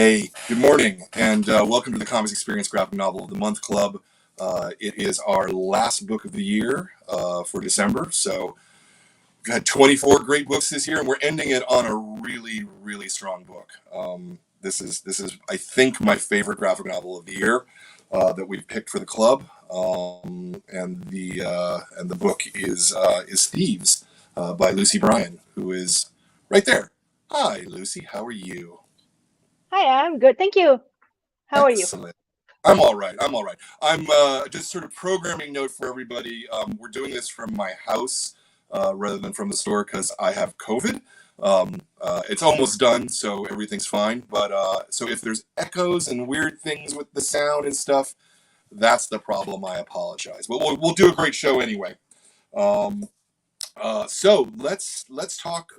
Hey, good morning, and welcome to the Comics Experience Graphic Novel of the Month Club. It is our last book of the year for December, so we've had 24 great books this year, and we're ending it on a really, really strong book. This is, I think, my favorite graphic novel of the year that we've picked for the club, and the book is Thieves by Lucie Bryan, who is right there. Hi, Lucie. How are you? Hi, I'm good. Thank you. How are you? Excellent. I'm all right. I'm all right. I'm just sort of programming note for everybody. We're doing this from my house rather than from the store because I have COVID. It's almost done, so everything's fine. But so if there's echoes and weird things with the sound and stuff, that's the problem. I apologize. But we'll do a great show anyway. Um, so let's talk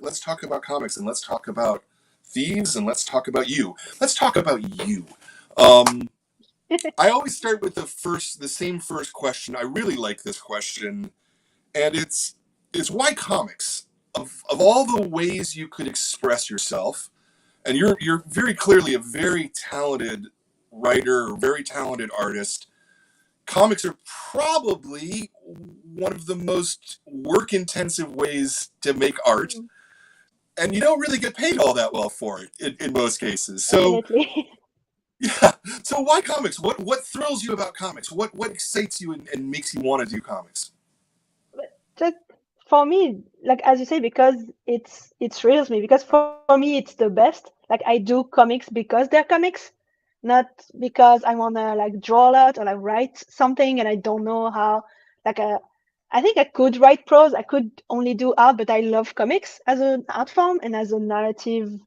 about comics, and let's talk about thieves, and let's talk about you. Let's talk about you. Um, I always start with the same first question. I really like this question, and it's why comics? Of all the ways you could express yourself, and you're very clearly a very talented writer, very talented artist. Comics are probably one of the most work intensive ways to make art, Mm, and you don't really get paid all that well for it in most cases. So definitely. yeah. So why comics? What thrills you about comics? What excites you and makes you want to do comics? But just for me, like as you say, because it thrills me. Because for me, it's the best. Like I do comics because they're comics, not because I wanna like draw a lot or like write something and I don't know how. Like I think I could write prose. I could only do art, but I love comics as an art form and as a narrative,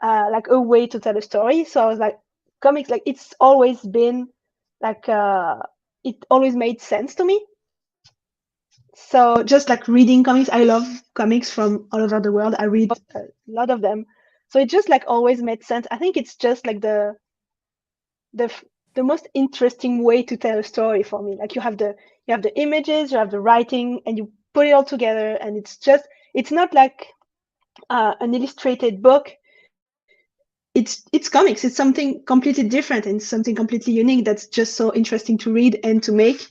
like a way to tell a story. So I was like, comics, like it's always been like it always made sense to me. So just like reading comics, I love comics from all over the world. I read a lot of them. So it just like always made sense. I think it's just like the most interesting way to tell a story for me. Like you have the images, you have the writing, and you put it all together, and it's not like an illustrated book. It's comics. It's something completely different and something completely unique that's just so interesting to read and to make.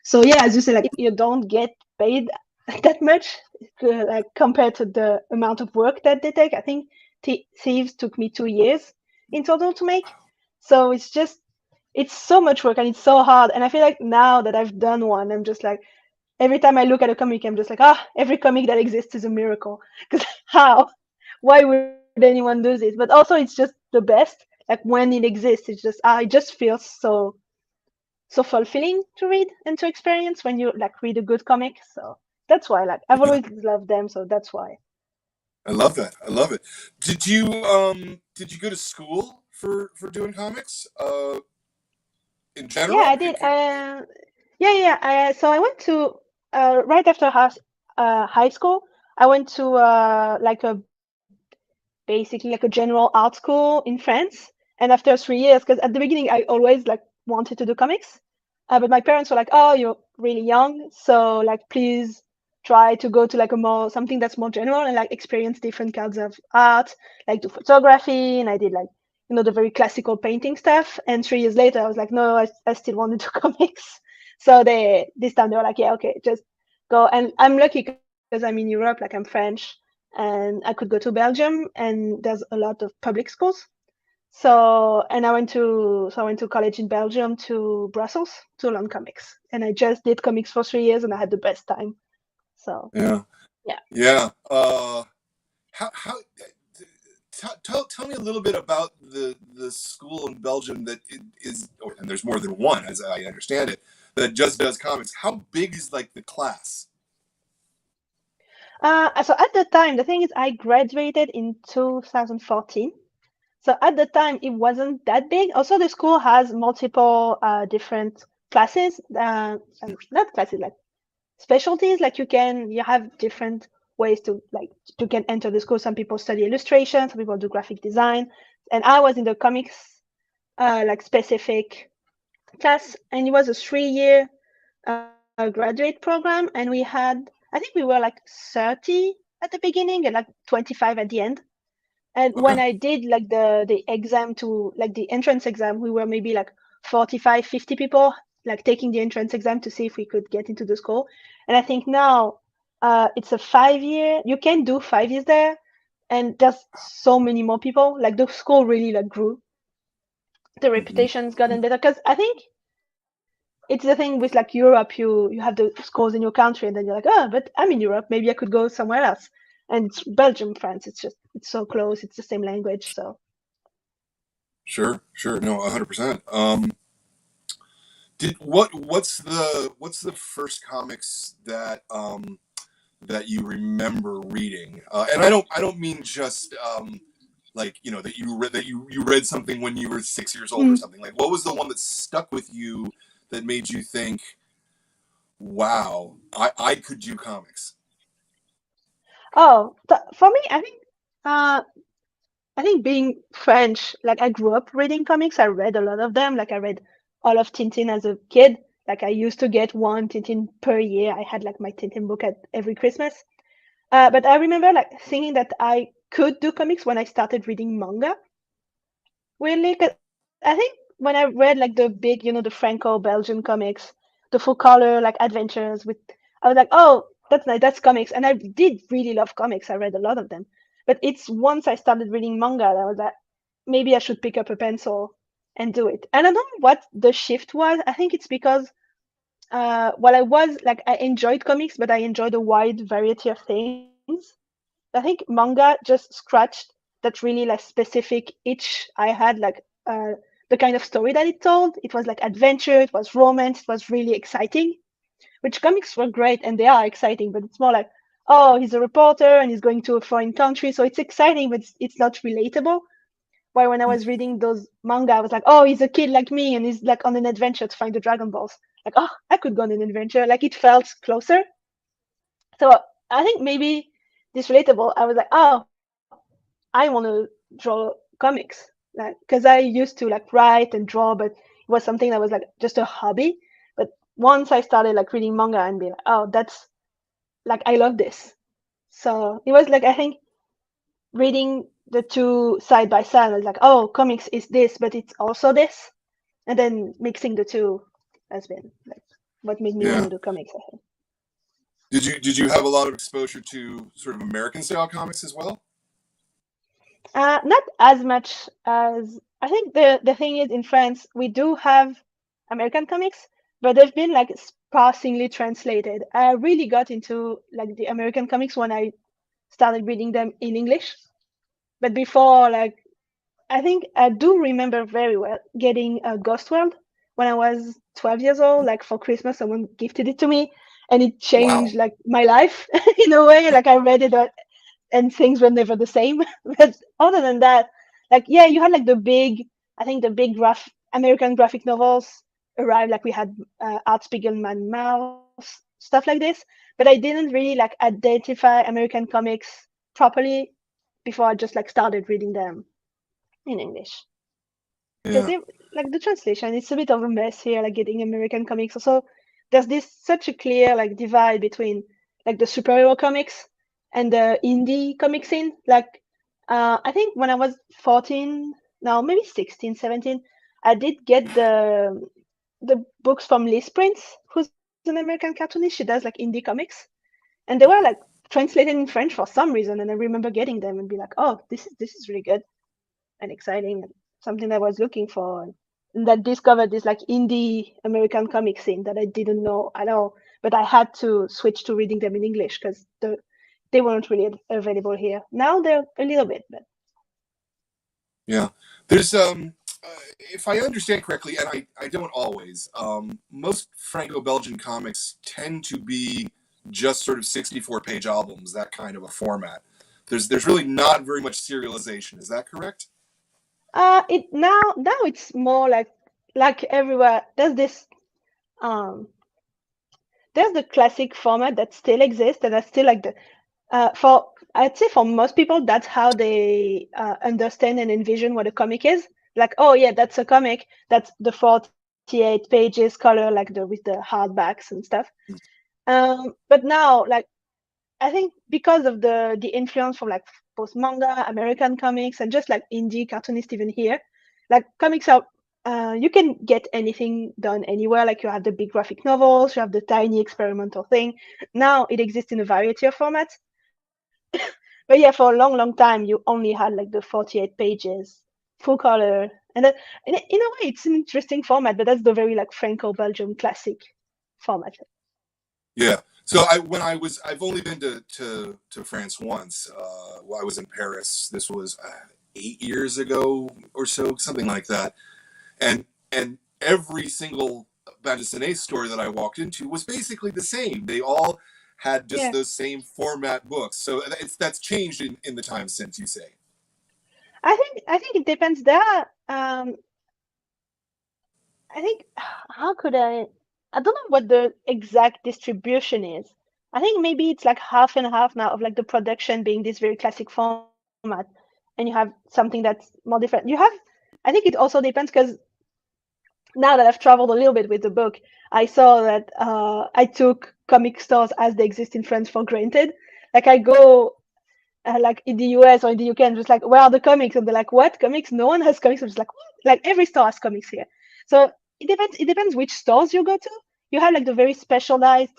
So yeah, as you say, like you don't get paid that much like compared to the amount of work that they take. I think Thieves took me 2 years in total to make. So it's so much work and it's so hard. And I feel like now that I've done one, I'm just like every time I look at a comic, I'm just like, every comic that exists is a miracle. Because how? Why would anyone do this? But also, it's just the best. Like when it exists, it just feels so fulfilling to read and to experience when you like read a good comic. So that's why, like, I've Yeah, always loved them. So that's why. I love that. I love it. Did you go to school for doing comics? In Yeah, general? I did. Yeah, yeah. So I went to right after high school. I went to like a basically like a general art school in France. And after 3 years, because at the beginning I always like wanted to do comics, but my parents were like, "Oh, you're really young, so like please try to go to like a more something that's more general and like experience different kinds of art, like do photography." And I did like the very classical painting stuff. And 3 years later, I was like, "No, I still want to do comics." So they this time they were like, "Yeah, okay, just go." And I'm lucky because I'm in Europe, like I'm French and I could go to Belgium and there's a lot of public schools. So I went to college in Belgium to Brussels to learn comics. And I just did comics for 3 years and I had the best time. So Yeah, yeah. yeah. How tell me a little bit about the school in Belgium that is, and there's more than one, as I understand it, that just does comics. How big is like the class? So at the time, the thing is I graduated in 2014. So at the time, it wasn't that big. Also, the school has multiple different classes, not classes, like specialties. Like you have different ways to like you can enter the school. Some people study illustration, some people do graphic design, and I was in the comics like specific class, and it was a 3 year graduate program, and we had I think we were like 30 at the beginning and like 25 at the end. And Okay. when I did like the exam to like the entrance exam, we were maybe like 45, 50 people like taking the entrance exam to see if we could get into the school. And I think now it's a 5 year. You can do 5 years there, and there's so many more people. Like the school really like grew. The Hmm. reputation's gotten better because I think it's the thing with like Europe. You have the schools in your country, and then you're like, oh, but I'm in Europe. Maybe I could go somewhere else. And it's Belgium, France. It's so close. It's the same language. So Sure, sure. No, 100%. What's the first comics that that you remember reading? And I don't mean just like that you read something when you were 6 years old or mm. something. Like, what was the one that stuck with you that made you think, wow, I could do comics? Oh, for me, uh, I think being French, like I grew up reading comics. I read a lot of them. Like I read all of Tintin as a kid. Like I used to get one Tintin per year. I had like my Tintin book at every Christmas. But I remember like thinking that I could do comics when I started reading manga. Weirdly, 'cause I think when I read like the big, the Franco-Belgian comics, the full color like adventures with, I was like, oh, that's nice, that's comics, and I did really love comics. I read a lot of them, but it's once I started reading manga that I was like, maybe I should pick up a pencil and do it. And I don't know what the shift was. I think it's because while I was like I enjoyed comics, but I enjoyed a wide variety of things. I think manga just scratched that really like specific itch I had, like uh, the kind of story that it told. It was like adventure, it was romance, it was really exciting. Which comics were great and they are exciting, but it's more like, oh, he's a reporter and he's going to a foreign country, so it's exciting, but it's not relatable. While when I was reading those manga, I was like, oh, he's a kid like me and he's like on an adventure to find the Dragon Balls. Like, oh, I could go on an adventure. Like it felt closer. So I think maybe this relatable. I was like, oh, I want to draw comics, like because I used to like write and draw, but it was something that was like just a hobby. But once I started like reading manga and be like, oh, that's like I love this. So it was like I think reading the two side by side, I was like, oh, comics is this, but it's also this, and then mixing the two has been like what made me want Yeah. to do comics. I think. Did you have a lot of exposure to sort of American style comics as well? Not as much as I think the thing is in France we do have American comics, but they've been like sparsely translated. I really got into like the American comics when I started reading them in English. But before, like I think I do remember very well getting a Ghost World when I was 12 years old. Like for Christmas, someone gifted it to me, and it changed Wow. like my life in a way. Like I read it and things were never the same. But other than that, like yeah, you had like I think the big American graphic novels arrived. Like we had Art Spiegelman Mouse stuff like this, but I didn't really like identify American comics properly before I just like started reading them in English because Yeah. they like the translation. It's a bit of a mess here, like getting American comics. Also, there's this such a clear like divide between like the superhero comics and the indie comic scene. Like, I think when I was 14, no, maybe 16, 17, I did get the books from Liz Prince, who's an American cartoonist. She does like indie comics, and they were like translated in French for some reason. And I remember getting them and be like, oh, this is really good and exciting and something I was looking for. And that discovered this like indie American comic scene that I didn't know at all. But I had to switch to reading them in English because they weren't really available here. Now they're a little bit, but Yeah. There's if I understand correctly, and I don't always, most Franco-Belgian comics tend to be just sort of 64-page albums, that kind of a format. There's really not very much serialization. Is that correct? it now it's more like everywhere. Um there's the classic format that still exists and that's still like the for I'd say for most people that's how they understand and envision what a comic is. Like, oh yeah, that's a comic. That's the 48 pages color, like the with the hardbacks and stuff. But now, like I think because of the influence from like both manga, American comics, and just like indie cartoonists even here. Like comics are, you can get anything done anywhere. Like you have the big graphic novels, you have the tiny experimental thing. Now it exists in a variety of formats. But yeah, for a long, long time, you only had like the 48 pages, full color, and that, in a way, it's an interesting format. But that's the very like Franco-Belgium classic format. Yeah. So I've only been to France once. Well, I was in Paris. This was 8 years ago or so, something like that. And every single bande dessinée store that I walked into was basically the same. They all had just Yeah, those same format books. So that's changed in the time since, you say. I think it depends. There, I think how could I don't know what the exact distribution is. I think maybe it's like half and half now of like the production being this very classic format, and you have something that's more different. You have, I think it also depends because now that I've traveled a little bit with the book, I saw that I took comic stores as they exist in France for granted. Like I go like in the US or in the UK and just like, where are the comics? And they're like, what comics? No one has comics. I'm just like, what? Like every store has comics here. So it depends which stores you go to. You have like the very specialized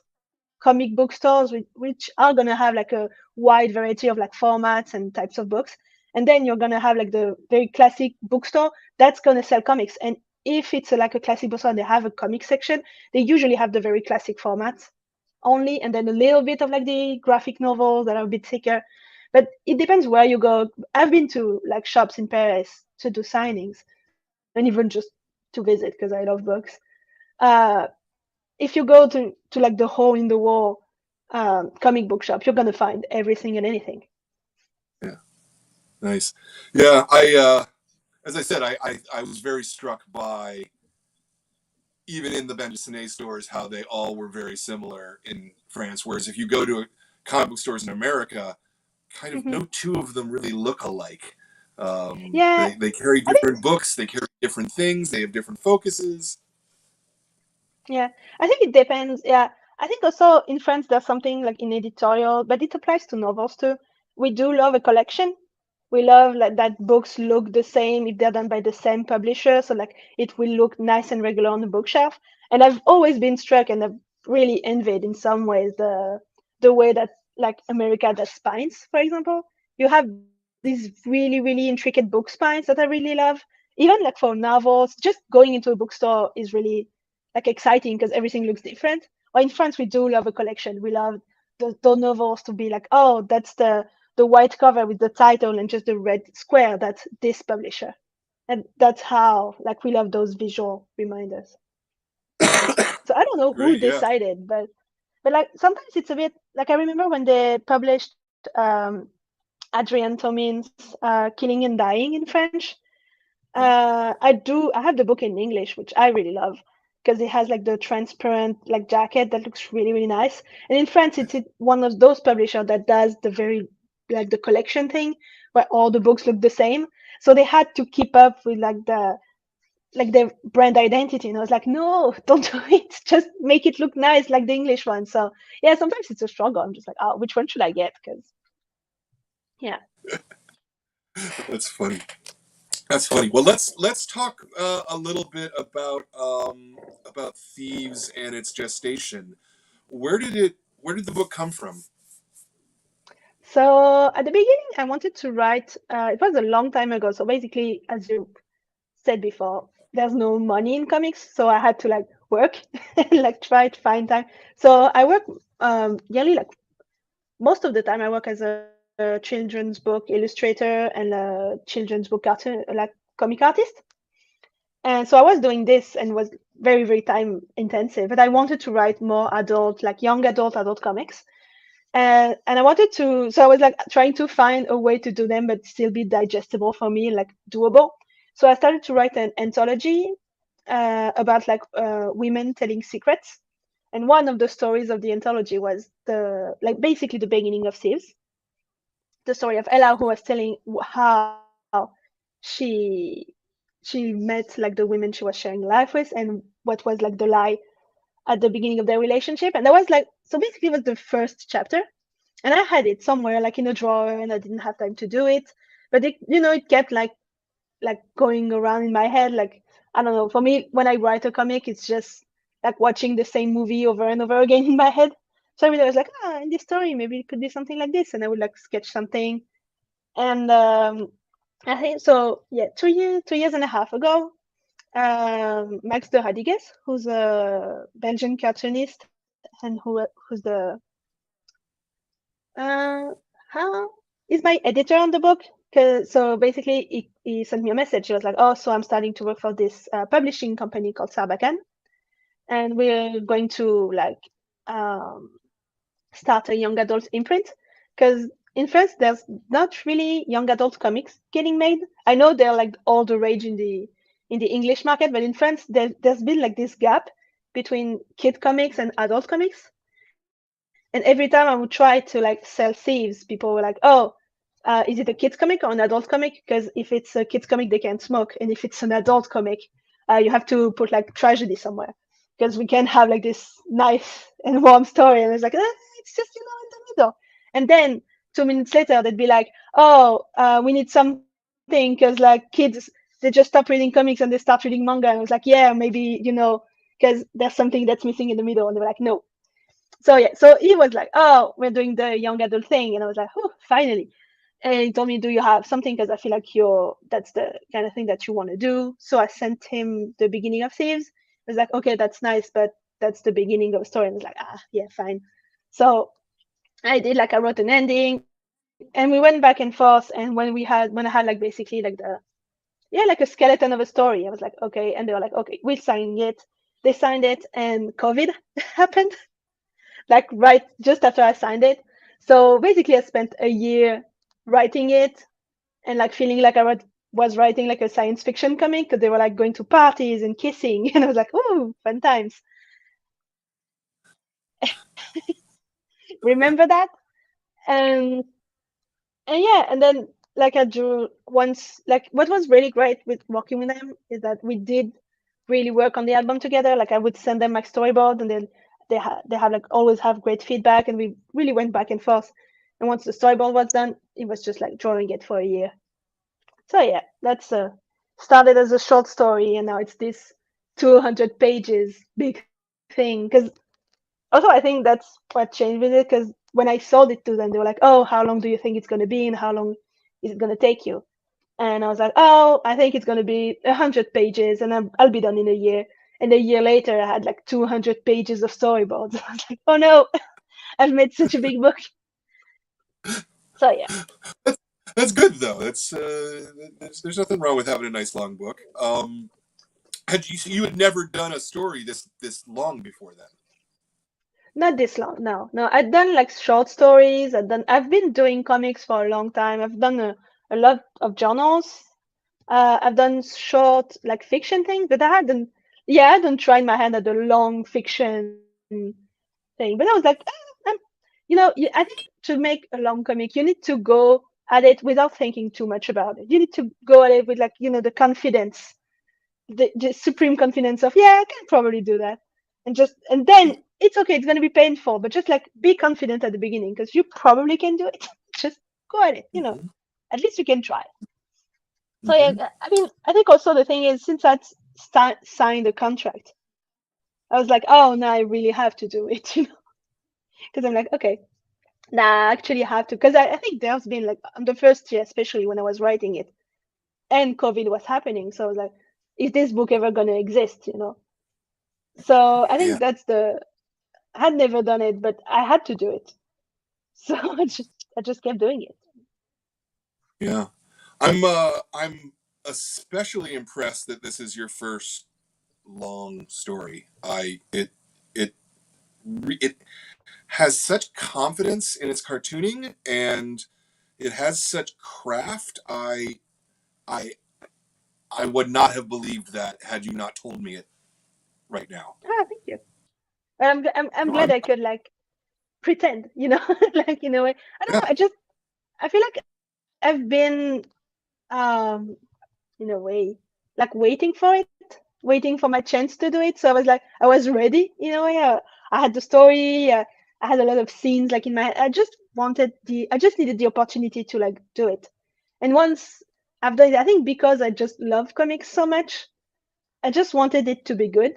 comic book stores which are gonna have like a wide variety of like formats and types of books. And then you're gonna have like the very classic bookstore that's gonna sell comics. And if it's like a classic bookstore and they have a comic section, they usually have the very classic formats only, and then a little bit of like the graphic novels that are a bit thicker. But it depends where you go. I've been to like shops in Paris to do signings and even just to visit because I love books. Uh, if you go to like the hole in the wall comic book shop, you're gonna find everything and anything. Yeah. Nice. Yeah. As I said, I was very struck by, even in the bande dessinée stores, how they all were very similar in France. Whereas if you go to comic book stores in America, kind of Hmm. no two of them really look alike. Yeah, They carry I think different books, they carry different things, they have different focuses. yeah, I think it depends. Yeah, I think also in France there's something like in editorial, but it applies to novels too. We do love a collection. We love like that books look the same if they're done by the same publisher, so like it will look nice and regular on the bookshelf. And I've always been struck and I've really envied in some ways the way that like America does spines, for example. You have these really, really intricate book spines that I really love. Even like for novels, just going into a bookstore is really like exciting because everything looks different. Or in France, we do love a collection. We love the novels to be like, oh, that's the white cover with the title and just the red square. That's this publisher, and that's how like we love those visual reminders. So I don't know who Great, yeah. decided, but like sometimes it's a bit like I remember when they published Adrian Tomin's Killing and Dying in French. I have the book in English, which I really love because it has like the transparent like jacket that looks really really nice. And in France, it's one of those publishers that does the very like the collection thing where all the books look the same. So they had to keep up with like their brand identity. And I was like, no, don't do it. Just make it look nice like the English one. So yeah, sometimes it's a struggle. I'm just like, oh, which one should I get? Because yeah. That's funny. That's funny. Well, let's talk a little bit about Thieves and its gestation. Where did the book come from? So at the beginning, I wanted to write. It was a long time ago. So basically, as you said before, there's no money in comics, so I had to like work and like try to find time. So I work yearly, like most of the time, I work as a children's book illustrator and a children's book cartoon, like comic artist. And so I was doing this and was very, very time intensive. But I wanted to write more adult, like young adult comics. And I wanted to, so I was like trying to find a way to do them, but still be digestible for me, like doable. So I started to write an anthology about like women telling secrets. And one of the stories of the anthology was the like basically the beginning of Thieves, the story of Ella who was telling how she she met like the women she was sharing life with and what was like the lie at the beginning of their relationship. And that was like so basically it was the first chapter. and I had it somewhere like in a drawer, and I didn't have time to do it. But it kept like going around in my head. Like, I don't know. For me, when I write a comic, it's just like watching the same movie over and over again in my head. So I was like, in this story, maybe it could be something like this, and I would like sketch something. And I think so. Yeah, 2 years and a half ago, Max de Radigues, who's a Belgian cartoonist, and who's the how is my editor on the book. So basically, he sent me a message. He was like, "Oh, so I'm starting to work for this publishing company called Sarbacane, and we're going to like um, start a young adult imprint because in France there's not really young adult comics getting made. I know they're like all the rage in the English market, but in France there's been like this gap between kid comics and adult comics. And every time I would try to like sell Thieves, people were like, "Oh, is it a kids comic or an adult comic? Because if it's a kids comic, they can't smoke, and if it's an adult comic, you have to put like tragedy somewhere because we can't have like this nice and warm story." And it's like, it's just in the middle. And then 2 minutes later, they'd be like, "Oh, we need something because like kids they just stop reading comics and they start reading manga." And I was like, "Yeah, maybe because there's something that's missing in the middle." And they were like, "No." So yeah, so he was like, "Oh, we're doing the young adult thing," and I was like, "Oh, finally." And he told me, "Do you have something? Because I feel like that's the kind of thing that you want to do." So I sent him the beginning of Thieves. He was like, "Okay, that's nice, but that's the beginning of a story." And I was like, yeah, fine." So I did like I wrote an ending, and we went back and forth. And when I had like basically like like a skeleton of a story, I was like, "Okay," and they were like, "Okay, we're signing it." They signed it, and COVID happened like right just after I signed it. So basically, I spent a year writing it and like feeling like was writing like a science fiction comic because they were like going to parties and kissing, and I was like, "Oh, fun times." Remember that? And and yeah, and then like I drew once. Like what was really great with working with them is that we did really work on the album together. Like I would send them my storyboard, and then they have like always have great feedback, and we really went back and forth. And once the storyboard was done, it was just like drawing it for a year. So yeah, that's started as a short story, and now it's this 200 pages big thing. Because also I think that's what changed with it. Because when I sold it to them, they were like, "Oh, how long do you think it's gonna be, and how long is it gonna take you?" And I was like, "Oh, I think it's gonna be 100 pages, and I'll be done in a year." And a year later, I had like 200 pages of storyboards. I was like, "Oh no, I've made such a big book." So yeah. That's good though. That's there's nothing wrong with having a nice long book. Had you had never done a story this long before then? Not this long, no, no. I've done like short stories. I've been doing comics for a long time. I've done a lot of journals. I've done short like fiction things, but I hadn't tried my hand at the long fiction thing. But I was like, I think to make a long comic, you need to go at it without thinking too much about it. You need to go at it with like, the confidence, the supreme confidence of, yeah, I can probably do that. And then it's okay, it's going to be painful, but just like be confident at the beginning because you probably can do it. Just go at it. Mm-hmm. At least you can try. So yeah, Mm-hmm. I mean, I think also the thing is since I signed a contract, I was like, oh, now I really have to do it, because I'm like, okay, nah, I actually have to, because I think there's been like on the first year, especially when I was writing it, and COVID was happening, so I was like, is this book ever gonna exist? So I Yeah, think I had never done it, but I had to do it. So I just kept doing it. yeah. I'm especially impressed that this is your first long story. It has such confidence in its cartooning, and it has such craft. I I would not have believed that had you not told me it right now. Thank you. I'm No, glad I could like pretend, like in a way. I don't yeah, know. I feel like I've been um in a way like waiting for it, waiting for my chance to do it. So I was ready in a way. I had the story. I had a lot of scenes like in my head. I just just needed the opportunity to like do it. And once I've done it, I think because I just love comics so much, I just wanted it to be good.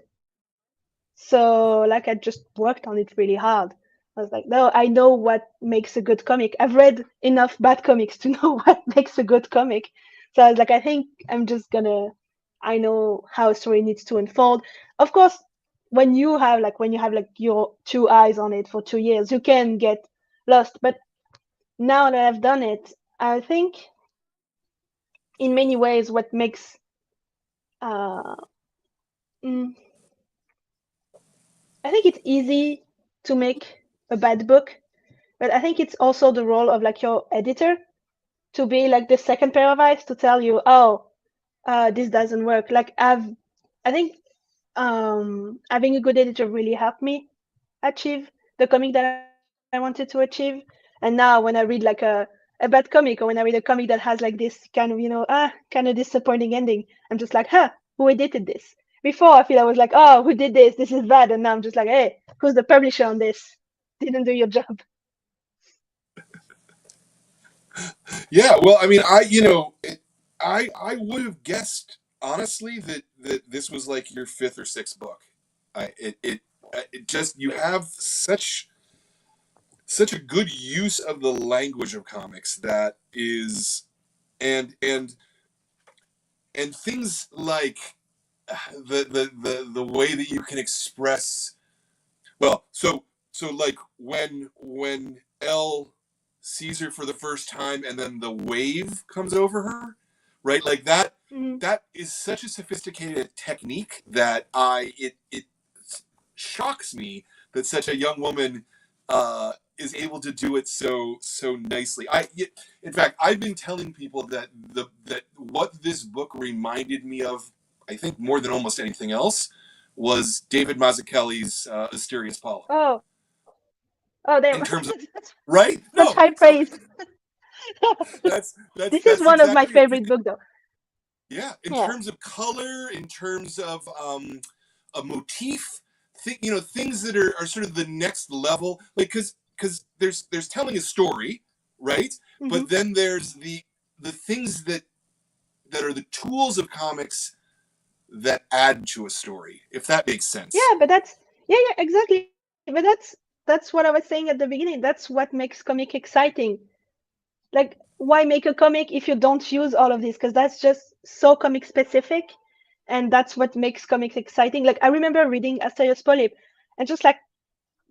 So like I just worked on it really hard. I was like, no, I know what makes a good comic. I've read enough bad comics to know what makes a good comic. So I was like, I think I know how a story needs to unfold. Of course, when you have like your two eyes on it for 2 years, you can get lost. But now that I've done it, I think in many ways what makes uh, mm, I think it's easy to make a bad book, but I think it's also the role of like your editor to be like the second pair of eyes to tell you, oh, this doesn't work. I think having a good editor really helped me achieve the comic that I wanted to achieve. And now when I read like a bad comic, or when I read a comic that has like this kind of, kind of disappointing ending, I'm just like, huh, who edited this? Before I feel I was like, oh, who did this? This is bad. And now I'm just like, hey, who's the publisher on this? Didn't do your job. Yeah, well, I mean, I would have guessed honestly that this was like your fifth or sixth book. It just you have such a good use of the language of comics that is and and things like the way that you can express well so like when Elle sees her for the first time and then the wave comes over her, right? Like Mm-hmm. that is such a sophisticated technique that it shocks me that such a young woman is able to do it so nicely. In fact, I've been telling people that what this book reminded me of, I think more than almost anything else, was David Mazzucchelli's Asterius Polyp. Oh, oh, there. In terms of that's, right, that's no, high so praise. This is that's one of my exactly it. favorite books, though. Yeah, in Yeah. terms of color, in terms of a motif, things that are sort of the next level, like because there's telling a story, right? Hmm. But then there's the things that are the tools of comics that add to a story, if that makes sense. Yeah, but yeah, exactly. But that's what I was saying at the beginning. That's what makes comic exciting. Like, why make a comic if you don't use all of this? Because that's just so comic specific, and that's what makes comics exciting. Like, I remember reading Asterios Polyp and just like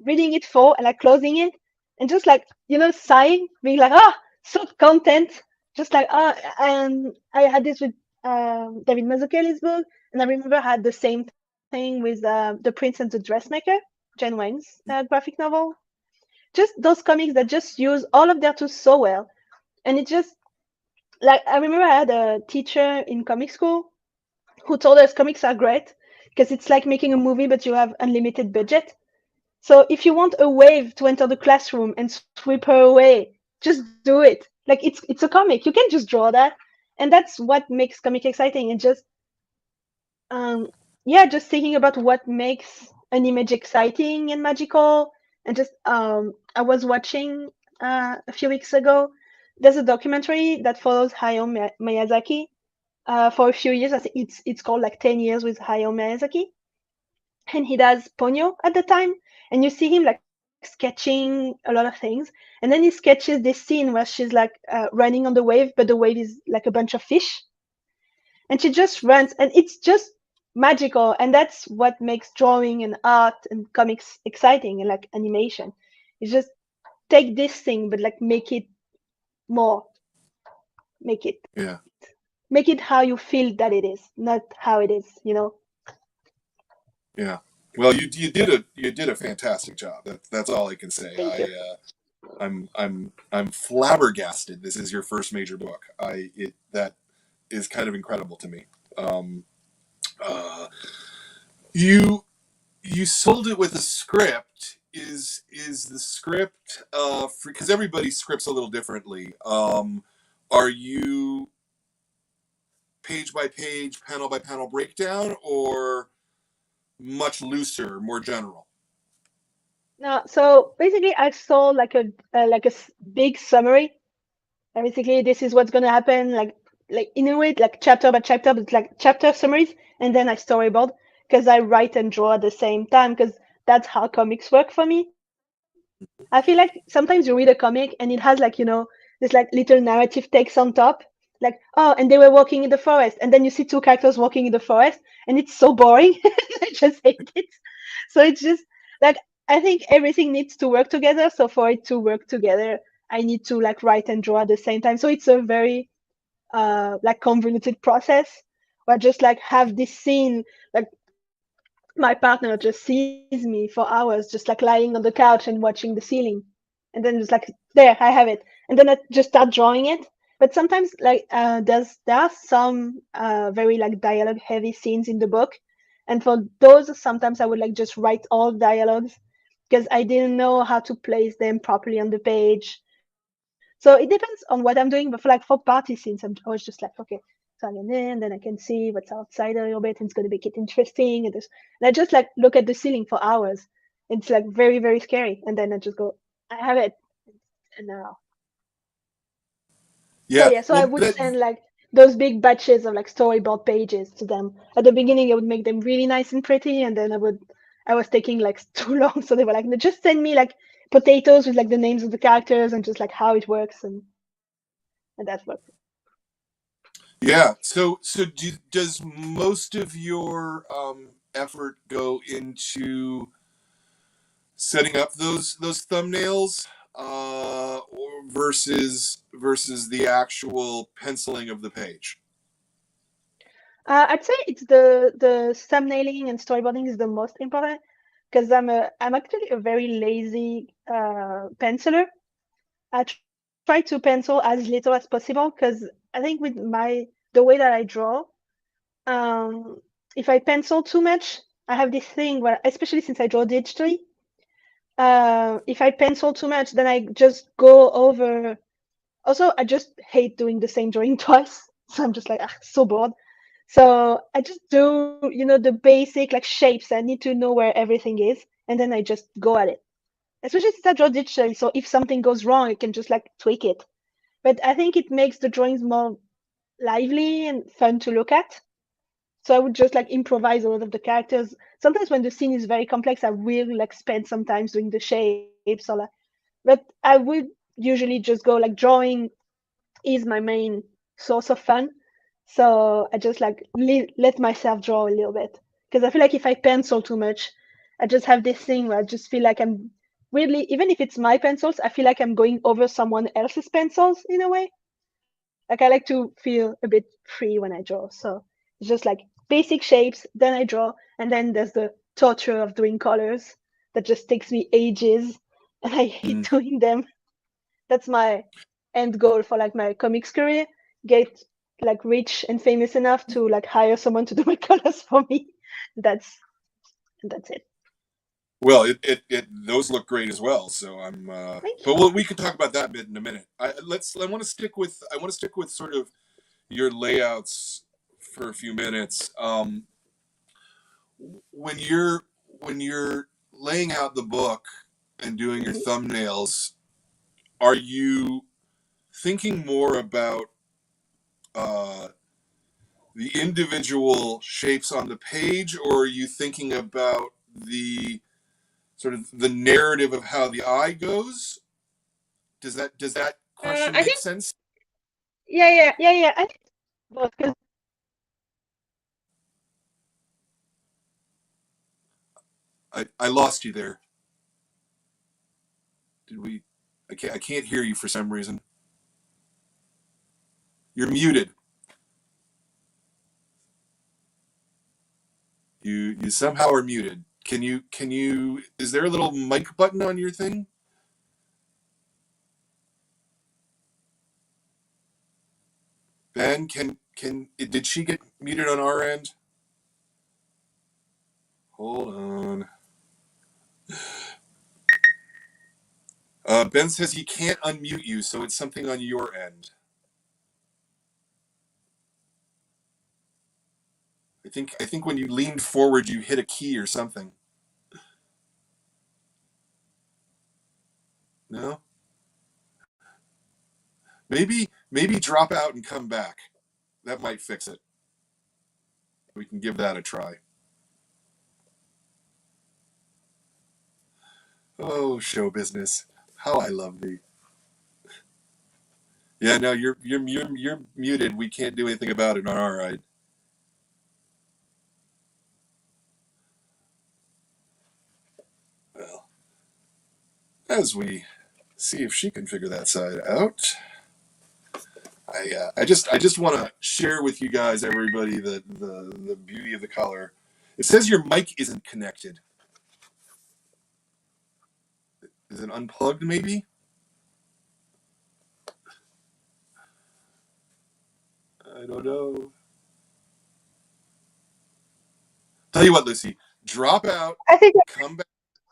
reading it full and like closing it and just like, sighing, being like, ah, so content. Just like, and I had this with David Mazzucchelli's book, and I remember I had the same thing with The Prince and the Dressmaker, Jen Wang's graphic novel. Just those comics that just use all of their tools so well. And it just, like, I remember I had a teacher in comic school who told us comics are great because it's like making a movie, but you have unlimited budget. So if you want a wave to enter the classroom and sweep her away, just do it. Like, it's a comic. You can just draw that. And that's what makes comic exciting. And just um yeah, just thinking about what makes an image exciting and magical. And just I was watching a few weeks ago, there's a documentary that follows Hayao Miyazaki for a few years. I think it's called like 10 years with Hayao Miyazaki, and he does Ponyo at the time, and you see him like sketching a lot of things, and then he sketches this scene where she's like running on the wave, but the wave is like a bunch of fish, and she just runs, and it's just magical. And that's what makes drawing and art and comics exciting, and like animation. It's just take this thing, but like make it more, make it Yeah, make it how you feel that it is, not how it is. yeah. Well, you did a fantastic job. That's all I can say. Thank you. I'm flabbergasted. This is your first major book. That is kind of incredible to me. Um, uh, you you sold it with a script. Is the script because everybody scripts a little differently? Are you page by page, panel by panel breakdown, or much looser, more general? No, so basically, I saw like a big summary. And basically, this is what's gonna happen, like in a way, like chapter by chapter, but like chapter summaries, and then I storyboard because I write and draw at the same time because that's how comics work for me. I feel like sometimes you read a comic and it has like this like little narrative text on top, like oh, and they were walking in the forest, and then you see two characters walking in the forest, and it's so boring. I just hate it. So it's just like I think everything needs to work together. So for it to work together, I need to like write and draw at the same time. So it's a very like convoluted process where I just like have this scene like my partner just sees me for hours just like lying on the couch and watching the ceiling, and then just like there I have it, and then I just start drawing it. But sometimes like there are some very like dialogue heavy scenes in the book, and for those sometimes I would like just write all dialogues because I didn't know how to place them properly on the page. So it depends on what I'm doing, but for party scenes, I was just like, okay, so I get in, then I can see what's outside a little bit, and it's gonna make it interesting. And I just like look at the ceiling for hours. It's like very, very scary. And then I just go, I have it, and now. So Yeah, yeah, so I well, would that send like those big batches of like storyboard pages to them. At the beginning, I would make them really nice and pretty, and then I was taking like too long, so they were like, no, just send me like potatoes with like the names of the characters and just like how it works, and that's what. yeah. Does most of your effort go into setting up those thumbnails, or versus the actual penciling of the page? I'd say it's the thumbnailing and storyboarding is the most important because I'm actually a very lazy penciler. I try to pencil as little as possible because I think with the way that I draw, um, if I pencil too much, I have this thing where, especially since I draw digitally, if I pencil too much, then I just go over. Also, I just hate doing the same drawing twice, so I'm just like so bored. So I just do, the basic like shapes. I need to know where everything is, and then I just go at it. Especially since I draw digitally, so if something goes wrong, I can just like tweak it. But I think it makes the drawings more lively and fun to look at. So I would just like improvise a lot of the characters. Sometimes when the scene is very complex, I will like spend some time doing the shapes or like, but I would usually just go like drawing is my main source of fun. So I just like let myself draw a little bit because I feel like if I pencil too much, I just have this thing where I just feel like I'm weirdly, even if it's my pencils, I feel like I'm going over someone else's pencils in a way. Like I like to feel a bit free when I draw. So it's just like basic shapes, then I draw, and then there's the torture of doing colors that just takes me ages, and I hate Mm. doing them. That's my end goal for like my comics career. Get like rich and famous enough to like hire someone to do my colors for me. That's that's it. Well, it those look great as well. So I'm, Thank but you. we can talk about that bit in a minute. I want to stick with sort of your layouts for a few minutes. When you're laying out the book and doing your Mhm. thumbnails, are you thinking more about uh, the individual shapes on the page, or are you thinking about the sort of the narrative of how the eye goes? Does that question I make think sense? yeah. I think both because I lost you there. Did we? I can't hear you for some reason. You're muted. You somehow are muted. Can you? Is there a little mic button on your thing? Ben, can did she get muted on our end? Hold on. Ben says he can't unmute you, so it's something on your end. I think when you leaned forward, you hit a key or something. No. Maybe drop out and come back. That might fix it. We can give that a try. Oh, show business. How I love thee. Yeah, no, you're muted. We can't do anything about it on our end. Well, as we see if she can figure that side out. I just want to share with you guys, everybody, the beauty of the color. It says your mic isn't connected. Is it unplugged? Maybe. I don't know. Tell you what, Lucy, drop out, I think come back.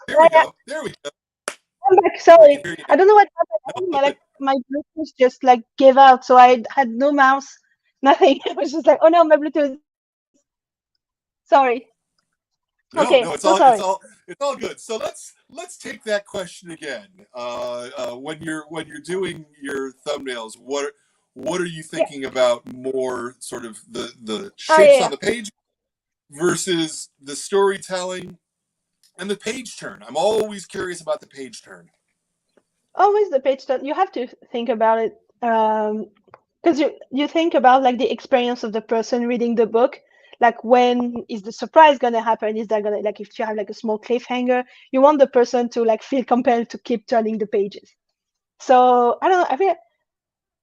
There we go. There we go. I'm back. We can Sorry, hear you I don't know what happened. I now. think No, good. my Bluetooth just like gave out, so I had no mouse, nothing. I was just like, oh no, my Bluetooth. Sorry. No, Okay, it's so all it's sorry. all it's all good. So let's take that question again. When you're doing your thumbnails, what are you Yeah. thinking about more? Sort of the Oh yeah, shapes on yeah. the page versus the storytelling and the page turn. I'm always curious about the page turn. Always the page that you have to think about it, because you think about like the experience of the person reading the book. Like when is the surprise gonna happen? Is that gonna like if you have like a small cliffhanger, you want the person to like feel compelled to keep turning the pages. So I don't know.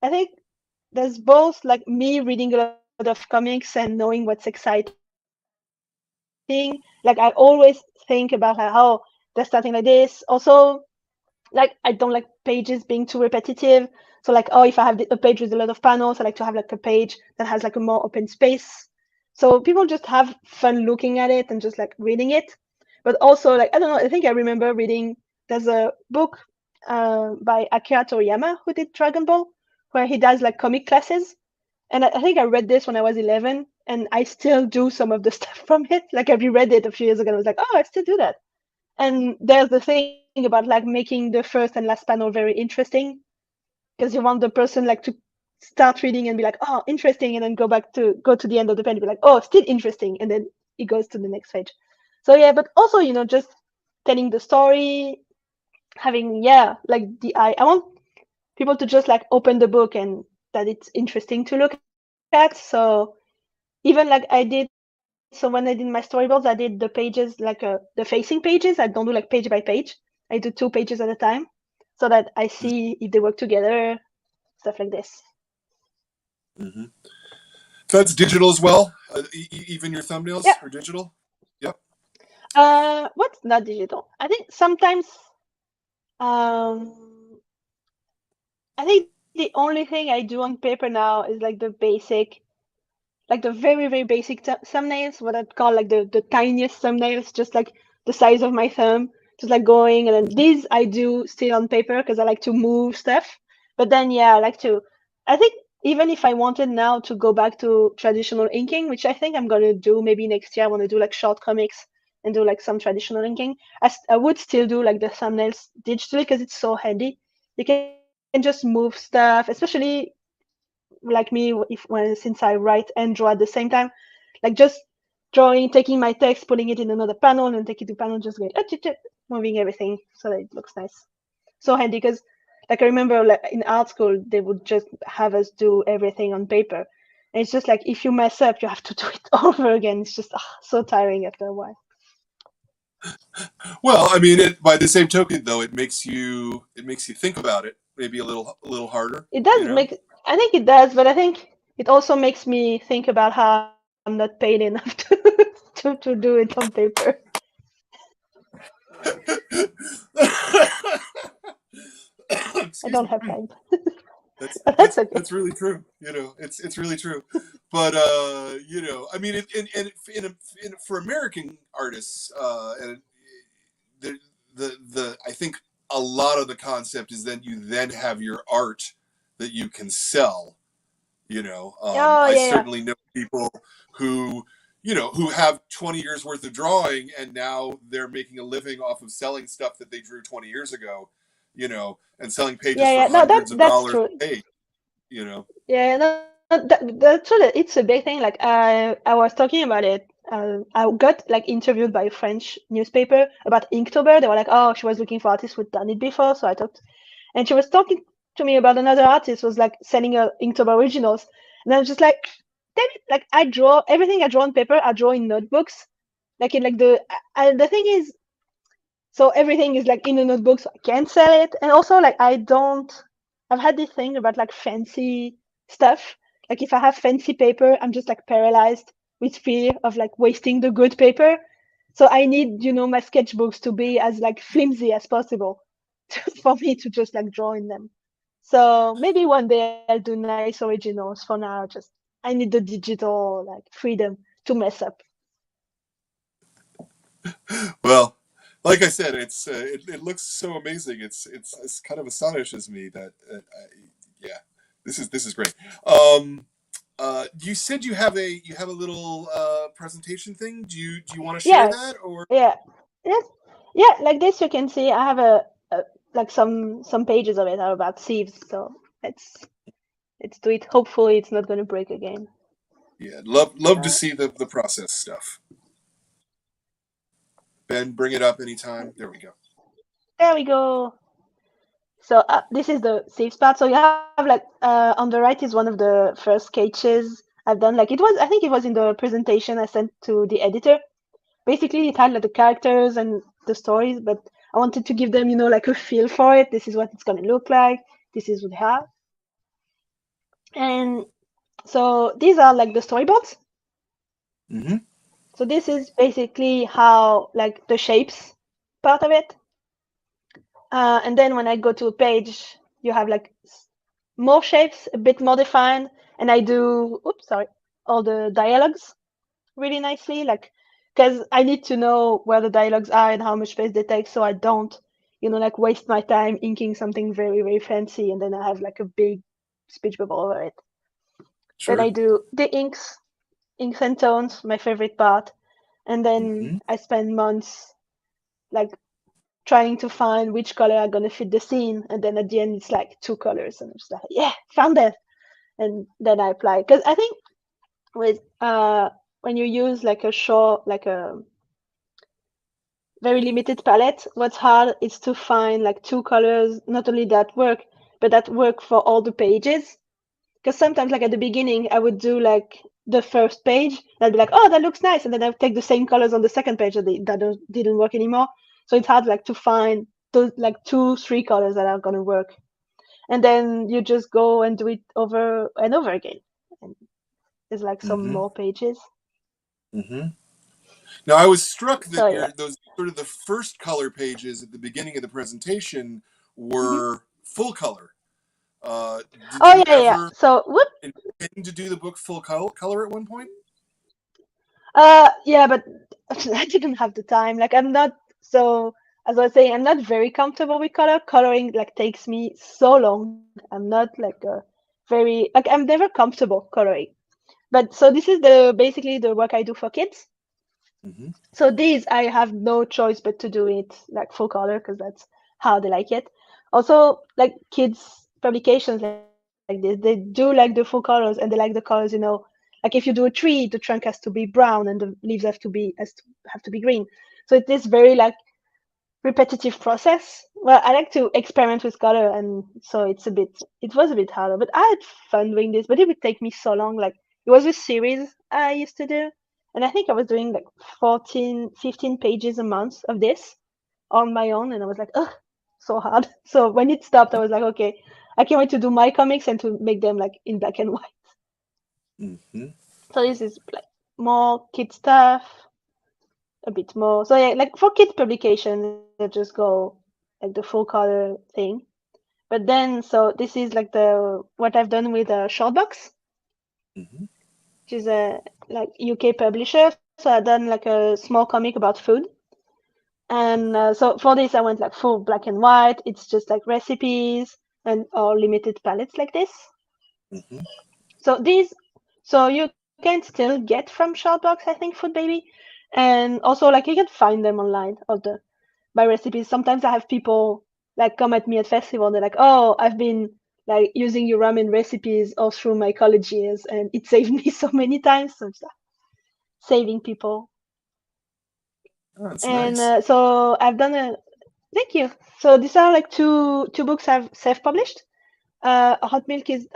I think there's both like me reading a lot of comics and knowing what's exciting. Like I always think about like, oh, they're starting like this. Also, like I don't like pages being too repetitive. So like, oh, if I have a page with a lot of panels, I like to have like a page that has like a more open space. So people just have fun looking at it and just like reading it. But also like, I don't know, I think I remember reading, there's a book by Akira Toriyama who did Dragon Ball, where he does like comic classes. And I think I read this when I was 11, and I still do some of the stuff from it. Like I reread it a few years ago and I was like, oh, I still do that. And there's the thing about like making the first and last panel very interesting, because you want the person like to start reading and be like, oh, interesting, and then go to the end of the page and be like, oh, still interesting, and then it goes to the next page. So yeah, but also just telling the story, having like the eye. I want people to just like open the book and that it's interesting to look at. So even like I did, so when I did my storyboards, I did the pages like the facing pages. I don't do like page by page. I do 2 pages at a time, so that I see if they work together, stuff like this. Mm-hmm. So that's digital as well. Even your Yeah. thumbnails are digital. Yep. What's not digital? I think sometimes, um, I think the only thing I do on paper now is like the basic, like the very, very basic thumbnails, what I'd call like the tiniest thumbnails, just like the size of my thumb, just like going. And then these I do still on paper because I like to move stuff. But then, yeah, I like to, I think even if I wanted now to go back to traditional inking, which I think I'm going to do maybe next year, I want to do like short comics and do like some traditional inking. I would still do like the thumbnails digitally because it's so handy. You can just move stuff, especially like me if when since I write and draw at the same time, like just drawing, taking my text, putting it in another panel and take it to panel, just going moving everything so that it looks nice. So handy because like I remember like in art school they would just have us do everything on paper. And it's just like if you mess up you have to do it over again. It's just so tiring after a while. Well, I mean, by the same token, though, it makes you think about it maybe a little harder. It You does know. make, I think it does, but I think it also makes me think about how I'm not paid enough to do it on paper. I Excuse don't me. have time. That's But that's that's okay. that's really true. It's really true. But I mean, for American artists, and the I think a lot of the concept is that you then have your art that you can sell. Oh I yeah, yeah. certainly know people who who have 20 years worth of drawing and now they're making a living off of selling stuff that they drew 20 years ago. and selling pages Yeah, for yeah. No, hundreds of that's dollars true. a page, you know. Yeah, no, that's true. It's a big thing. Like I was talking about it. I got like interviewed by a French newspaper about Inktober. They were like, "Oh, she was looking for artists who'd done it before." So I talked, and she was talking to me about another artist who was like sending her Inktober originals, and I was just like, "Damn it!" Like I draw everything I draw on paper. I draw in notebooks. Like in like the thing is, so everything is like in a notebook, so I can't sell it. And also like I don't. I've had this thing about like fancy stuff. Like if I have fancy paper, I'm just like paralyzed with fear of like wasting the good paper. So I need, my sketchbooks to be as like flimsy as possible for me to just like draw in them. So maybe one day I'll do nice originals. For now, just I need the digital like freedom to mess up. Well, like I said, it looks so amazing. It's kind of astonishes me that yeah, this is great. You said you have a little presentation thing. Do you want to share Yeah, that or? yeah, yes, yeah. Like this, you can see I have a like some pages of it are about thieves. So let's do it. Hopefully, it's not gonna break again. Yeah, love to Uh, see the process stuff. Ben, bring it up anytime. There we go. there we go. So this is the saves part. So you have like on the right is one of the first sketches I've done. Like it was, I think it was in the presentation I sent to the editor. Basically, it had like the characters and the stories, but I wanted to give them, like a feel for it. This is what it's gonna look like. This is what they have. And so these are like the storyboards. Mm-hmm. So this is basically how like the shapes part of it. And then when I go to a page, you have like more shapes, a bit more defined, and I do, oops, sorry, all the dialogues really nicely, like, because I need to know where the dialogues are and how much space they take, so I don't, like waste my time inking something very, very fancy, and then I have like a big speech bubble over it. Then I Sure. do the inks and tones, my favorite part, and then Mm-hmm. I spend months like trying to find which color are gonna fit the scene, and then at the end it's like two colors, and I'm just like, yeah, found it, and then I apply. Because I think with when you use like a short, like a very limited palette, what's hard is to find like two colors, not only that work, but that work for all the pages. Because sometimes, like at the beginning, I would do like the first page, and I'd be like, oh, that looks nice, and then I would take the same colors on the second page, and didn't work anymore. So it's hard like to find those like two, three colors that are gonna work, and then you just go and do it over and over again. And there's like some Mm-hmm. more pages. Mm-hmm. Now I was struck So that yeah. your those sort of the first color pages at the beginning of the presentation hmm were full color. Did Oh you yeah, yeah. ever So whoop. intend to do the book full color at one point? Yeah, but I didn't have the time. Like I'm not so as I was saying, I'm not very comfortable with color. Coloring like takes me so long. I'm not like a very like I'm never comfortable coloring. But so this is the basically the work I do for kids. Mm-hmm. So these I have no choice but to do it like full color because that's how they like it. Also, like kids publications like this, they do like the full colors and they like the colors. Like if you do a tree, the trunk has to be brown and the leaves have to be green. So it is very like repetitive process. Well, I like to experiment with color, and so it was a bit harder. But I had fun doing this, but it would take me so long. Like it was a series I used to do, and I think I was doing like 14, 15 pages a month of this on my own, and I was like, ugh, so hard. So when it stopped, I was like, okay, I can't wait to do my comics and to make them like in black and white. Mm-hmm. So this is like more kid stuff, a bit more. So yeah, like for kids publications, I just go like the full color thing. But then, so this is like the what I've done with Shortbox, Mm-hmm. which is a like UK publisher. So I've done like a small comic about food. And so for this, I went like full black and white. It's just like recipes and or limited palettes like this. Mm-hmm. So these, so you can still get from Shoutbox, I think, Food Baby, and also like you can find them online of the my recipes. Sometimes I have people. like come at me at festival. They're like, oh, I've been like using your ramen recipes all through my college years, and it saved me so many times. So it's like saving people. Oh, that's And nice. so I've done a thank you. So these are like two books I've self-published. Hot Milk is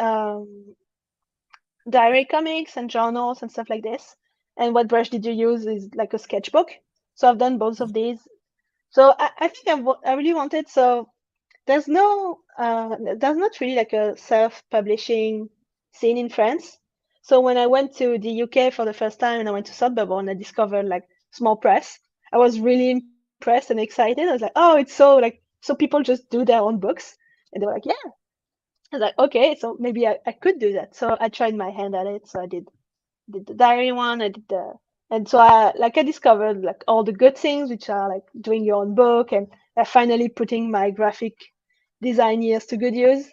diary comics and journals and stuff like this. And What Brush Did You Use is like a sketchbook. So I've done both of these. So I think I really wanted. So there's not really like a self-publishing scene in France. So when I went to the UK for the first time and I went to Sotheby's and I discovered like small press, I was really impressed and excited. I was like, oh, it's so like so people just do their own books, and they were like, yeah. I was like, okay, so maybe I could do that. So I tried my hand at it. So I did the diary one. I did the and so I discovered like all the good things, which are like doing your own book and finally putting my graphic design years to good use.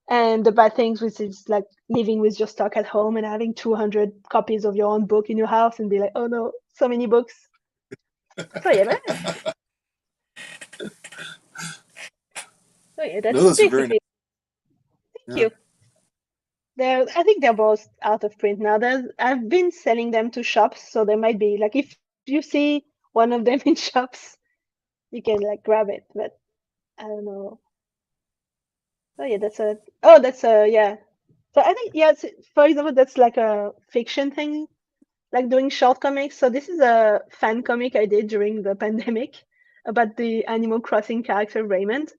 And the bad things, which is like living with your stock at home and having 200 copies of your own book in your house and be like, oh no, so many books. So yeah, No, that's those are very nice. basically. Thank Yeah. you. I think they're both out of print now. I've been selling them to shops, so there might be like if you see one of them in shops, you can like grab it. But I don't know. Oh yeah, that's a yeah. So I think yeah, for example, that's like a fiction thing, like doing short comics. So this is a fan comic I did during the pandemic about the Animal Crossing character Raymond.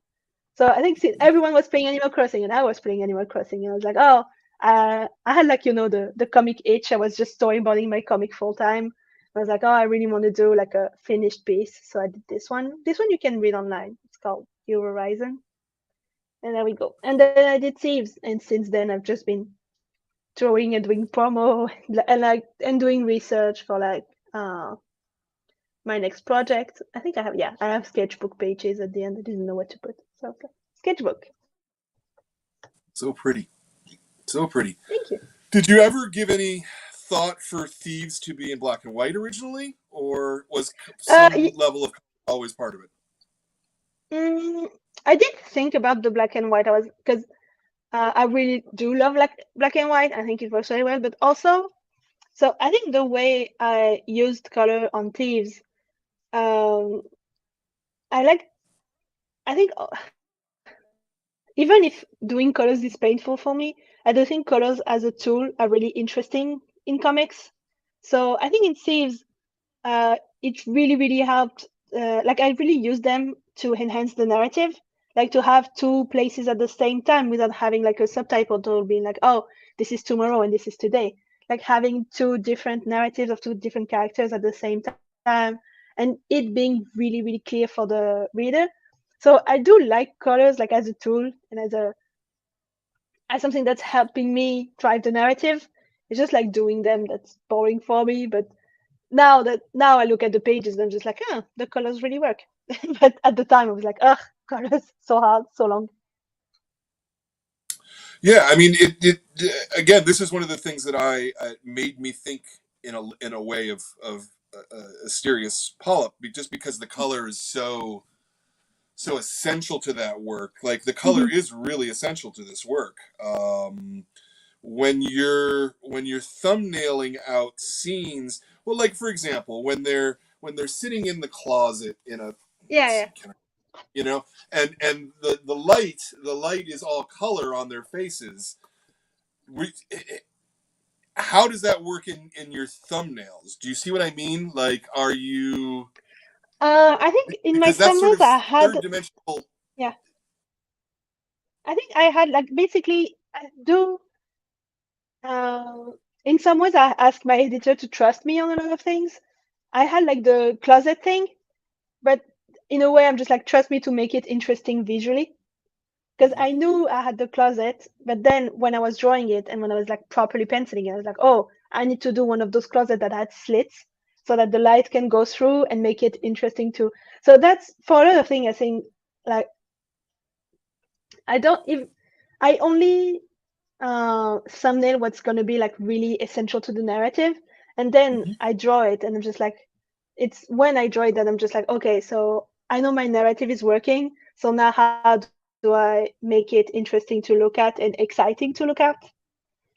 So I think everyone was playing Animal Crossing and I was playing Animal Crossing and I was like, oh, I had like the comic itch. I was just storyboarding my comic full time. I was like, oh, I really want to do like a finished piece. So I did this one. This one you can read online. It's called Your Horizon. And there we go. And then I did Thieves. And since then I've just been drawing and doing promo and doing research for like my next project. I think I have sketchbook pages at the end. I didn't know what to put. So okay. Sketchbook. So pretty. So pretty. Thank you. Did you ever give any thought for Thieves to be in black and white originally, or was some Y- level of always part of it? mm, I did think about the black and white. I was because I really do love black and white. I think it works very well. But also, so I think the way I used color on Thieves, um, I like. I think even if doing colors is painful for me, I do think colors as a tool are really interesting in comics. So I think in Thieves, it really helped. Like I really use them to enhance the narrative, like to have two places at the same time without having like a subtitle being like, oh, this is tomorrow and this is today. Like having two different narratives of two different characters at the same time, and it being really clear for the reader. So I do like colors like as a tool and as something that's helping me drive the narrative. It's just like doing them that's boring for me, but now I look at the pages and I'm just like, the colors really work. But at the time I was like, ugh, colors so hard, so long. Yeah, I mean, it again. This is one of the things that I made me think in a way of a serious polyp, just because the color is so essential to that work. Like the color Mm-hmm. is really essential to this work. When you're thumbnailing out scenes, well, like for example, when they're sitting in the closet in a, Yeah, let's yeah. see, and the light is all color on their faces. How does that work in your thumbnails? Do you see what I mean? Like, are you, I think in my because that's sort thumbnails of I had, third dimensional. yeah, I think I had like basically I do. Uh, in some ways, I asked my editor to trust me on a lot of things. I had like the closet thing, but in a way, I'm just like trust me to make it interesting visually. Because I knew I had the closet, but then when I was drawing it and when I was like properly penciling it, I was like, oh, I need to do one of those closets that had slits so that the light can go through and make it interesting too. So that's for a lot of things. I think like I don't if I only thumbnail what's gonna be like really essential to the narrative, and then Mhm. I draw it, and I'm just like, it's when I draw it that I'm just like, okay, so I know my narrative is working, So now how do I make it interesting to look at and exciting to look at?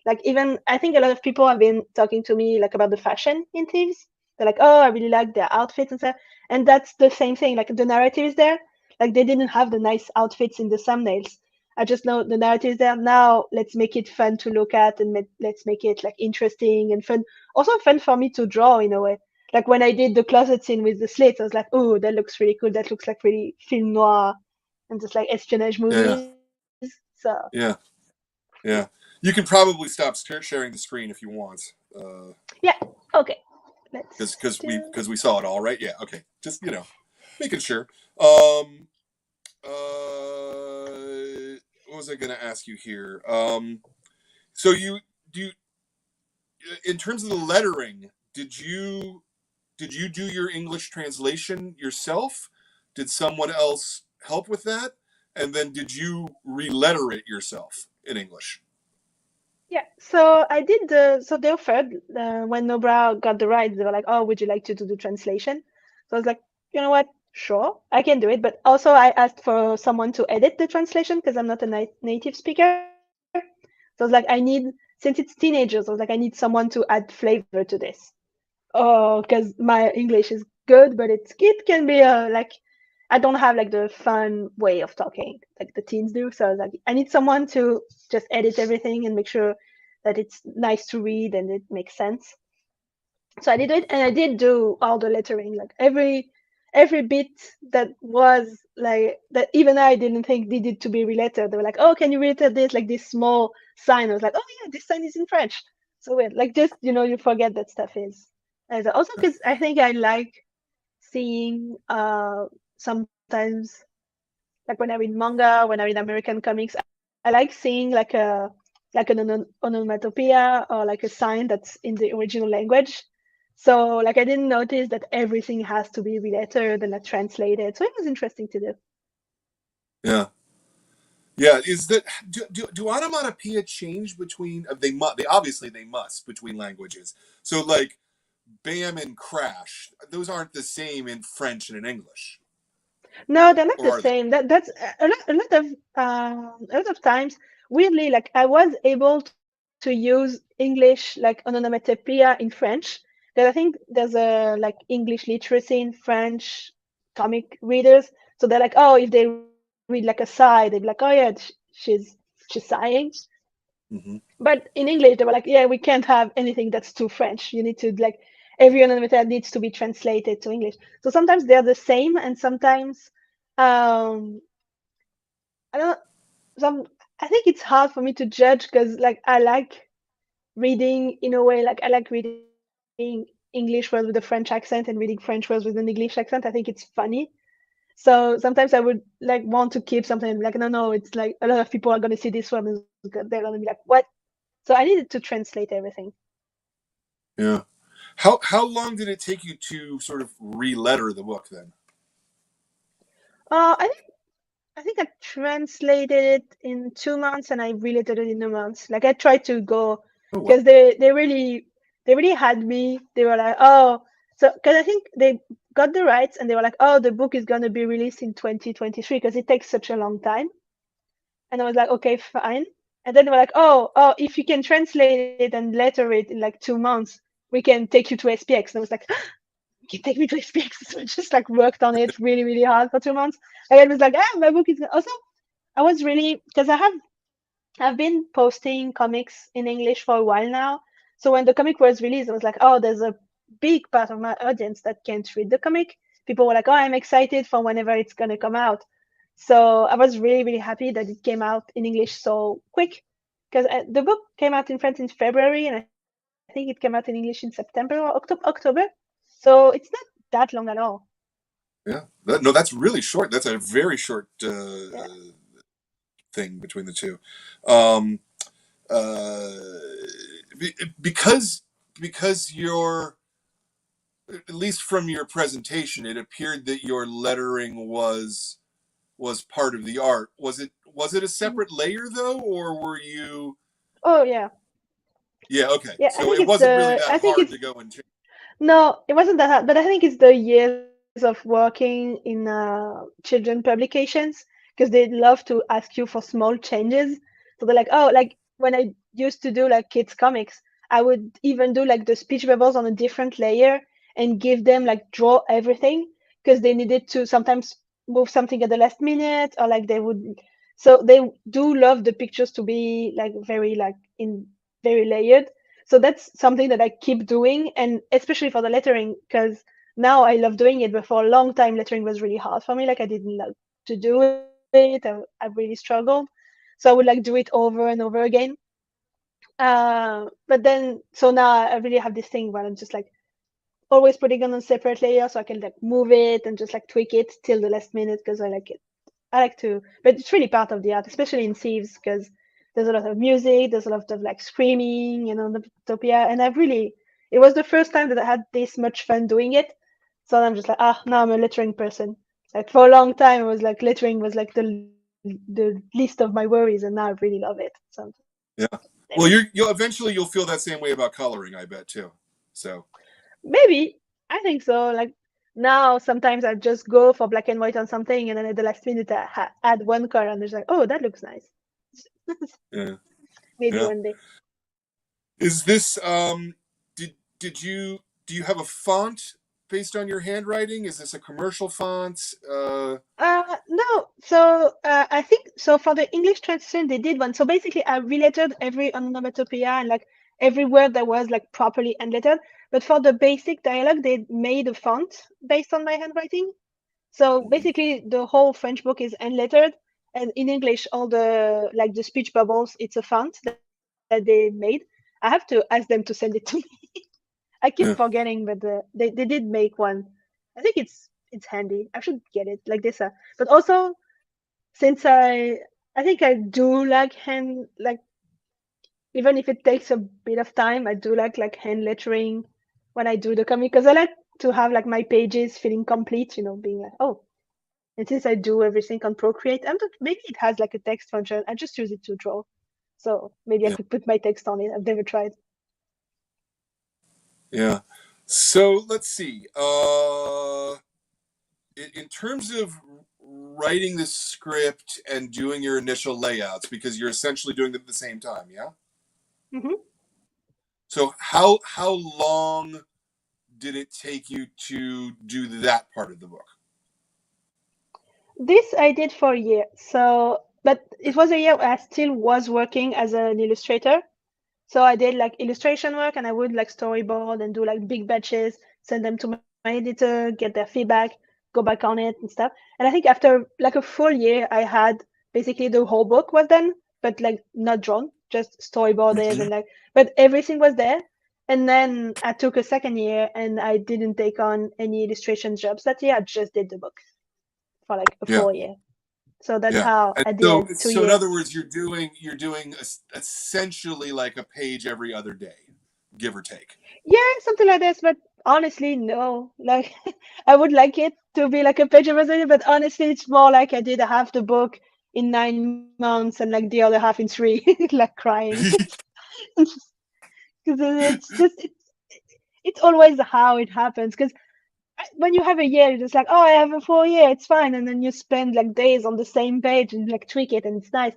Like even I think a lot of people have been talking to me like about the fashion in Thieves. They're like, oh, I really like their outfits and stuff. And that's the same thing. Like the narrative is there. Like they didn't have the nice outfits in the thumbnails. I just know the narrative is there. Now let's make it fun to look at and let's make it like interesting and fun. Also fun for me to draw in a way. Like when I did the closet scene with the slates, I was like, oh, that looks really cool. That looks like really film noir and just like espionage Yeah, movies. So yeah, yeah. You can probably stop sharing the screen if you want, yeah, okay. Let's do. because we saw it all, right? Yeah, okay. Just making sure. Um, what was I going to ask you here? So you in terms of the lettering, did you do your English translation yourself? Did someone else help with that? And then did you re-letter it yourself in English? Yeah, so I did so they offered when Nobra got the rights, they were like, "Oh, would you like to do the translation?" So I was like, "You know what? Sure, I can do it." But also I asked for someone to edit the translation because I'm not a native speaker. So I was like, I need since it's teenagers, I was like, I need someone to add flavor to this. Oh, because my English is good, but it can be like I don't have like the fun way of talking like the teens do. So I was like, I need someone to just edit everything and make sure that it's nice to read and it makes sense. So I did it, and I did do all the lettering, like every bit that was like that. Even I didn't think needed to be related. They were like, "Oh, can you relate this like this small sign?" I was like, "Oh yeah, this sign is in French." So weird. Like just you forget that stuff is. And also because I think I like seeing sometimes like when I read manga, when I read American comics, I like seeing like an onomatopoeia or like a sign that's in the original language. So like I didn't notice that everything has to be related and like translated. So it was interesting to do. Yeah. Yeah, is that do onomatopoeia change between they obviously they must between languages. So like bam and crash, those aren't the same in French and in English, No, they're not or the are they? same. That's a lot of times. Weirdly, like I was able to use English like onomatopoeia in French. Because I think there's a like English literacy in French comic readers. So they're like, oh, if they read like a sigh, they'd be like, oh yeah, she's sighing. Mm-hmm. But in English, they were like, yeah, we can't have anything that's too French. You need to like every onomatopoeia needs to be translated to English. So sometimes they're the same, and sometimes um I don't some I think it's hard for me to judge because like I like reading in a way like I like reading English words with a French accent and reading French words with an English accent. I think it's funny. So sometimes I would like want to keep something like no, it's like a lot of people are gonna see this one and they're gonna be like, what? So I needed to translate everything. Yeah. How long did it take you to sort of re-letter the book then? I think I translated it in 2 months and I related it in a month. Like I tried to go Oh wow. because they really had me. They were like, oh, so because I think they got the rights and they were like, oh, the book is gonna be released in 2023 because it takes such a long time. And I was like, okay, fine. And then they were like, oh, if you can translate it and letter it in like 2 months, we can take you to SPX. And I was like, you can take me to SPX. So I just like worked on it really, really hard for 2 months. And it was like, my book is also I was really because I've been posting comics in English for a while now. So when the comic was released, I was like, oh, there's a big part of my audience that can't read the comic. People were like, oh, I'm excited for whenever it's gonna come out. So I was really, really happy that it came out in English so quick because the book came out in French in February, and I think it came out in English in September or October. So it's not that long at all. Yeah. No, that's really short. That's a very short Yeah. thing between the two. Um, uh, because you're at least from your presentation, it appeared that your lettering was part of the art. Was it a Mhm. separate layer though, or were you? Oh yeah, Yeah, okay. yeah. So it wasn't really that I think hard it's to go and change. no, it wasn't that hard, but I think it's the years of working in children publications because they love to ask you for small changes. So they're like, oh, like when I used to do like kids comics, I would even do like the speech bubbles on a different layer and give them like draw everything because they needed to sometimes move something at the last minute or like they would. So they do love the pictures to be like very like in very layered. So that's something that I keep doing, and especially for the lettering because now I love doing it, but for a long time, lettering was really hard for me. Like I didn't love to do it. I really struggled. So I would like do it over and over again. But then, so now I really have this thing where I'm just like always putting it on a separate layer so I can like move it and just like tweak it till the last minute because I like it. I like to, but it's really part of the art, especially in Thieves because there's a lot of music, there's a lot of like screaming and onomatopoeia, and it was the first time that I had this much fun doing it. So I'm just like, now I'm a lettering person. Like for a long time, it was like lettering was like the least of my worries, and now I really love it. So Yeah. there we go. Well, you'll feel that same way about coloring, I bet too. So Maybe I think so. Like now, sometimes I just go for black and white on something, and then at the last minute I add one color, and it's like, oh, that looks nice. yeah, Maybe yeah. one day. Is this did you do you have a font based on your handwriting? Is this a commercial font? No. So I think so for the English translation they did one. So basically I relettered every onomatopoeia and like every word that was like properly unlettered. But for the basic dialogue, they made a font based on my handwriting. So Mhm. basically the whole French book is unlettered, and in English all the like the speech bubbles, it's a font that they made. I have to ask them to send it to me. I keep Yeah, forgetting, but they did make one. I think it's handy. I should get it like this. But also since I think I do like hand like even if it takes a bit of time, I do like hand lettering when I do the comic because I like to have like my pages feeling complete. Being like and since I do everything on Procreate, maybe it has like a text function. I just use it to draw. So maybe I yeah, could put my text on it. I've never tried. yeah. So let's see. In terms of writing the script and doing your initial layouts, because you're essentially doing them at the same time, yeah. Hmm. So how long did it take you to do that part of the book? This I did for a year. So, but it was a year where I still was working as an illustrator. So I did like illustration work and I would like storyboard and do like big batches, send them to my editor, get their feedback, go back on it and stuff. And I think after like a full year, I had basically the whole book was done, but like not drawn, just storyboarded Mhm. and like, but everything was there. And then I took a second year and I didn't take on any illustration jobs that year. I just did the book for like a Yeah, full year. So that's yeah. how And at the so end, two so in other years. words, you're doing essentially like a page every other day, give or take. Yeah, something like this, but honestly, no. Like, I would like it to be like a page representative, but honestly, it's more like I did half the book in 9 months and like the other half in three, like crying. Because it's always how it happens. Because when you have a year, you're just like, oh, I have a full year, it's fine, and then you spend like days on the same page and like tweak it, and it's nice.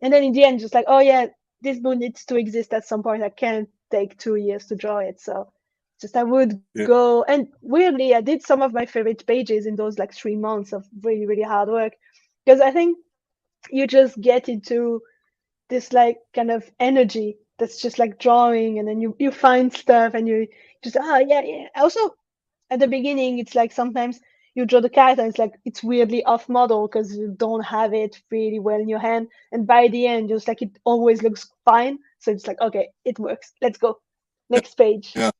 And then in the end, just like, oh yeah, this book needs to exist at some point. I can't take 2 years to draw it, so just I would Yeah, go. And weirdly, I did some of my favorite pages in those like 3 months of really really hard work, because I think you just get into this like kind of energy that's just like drawing, and then you find stuff and you just yeah yeah. Also at the beginning it's like sometimes you draw the character and it's like it's weirdly off model because you don't have it really well in your hand, and by the end just like it always looks fine, so it's like okay, it works, let's go yeah, next page. yeah.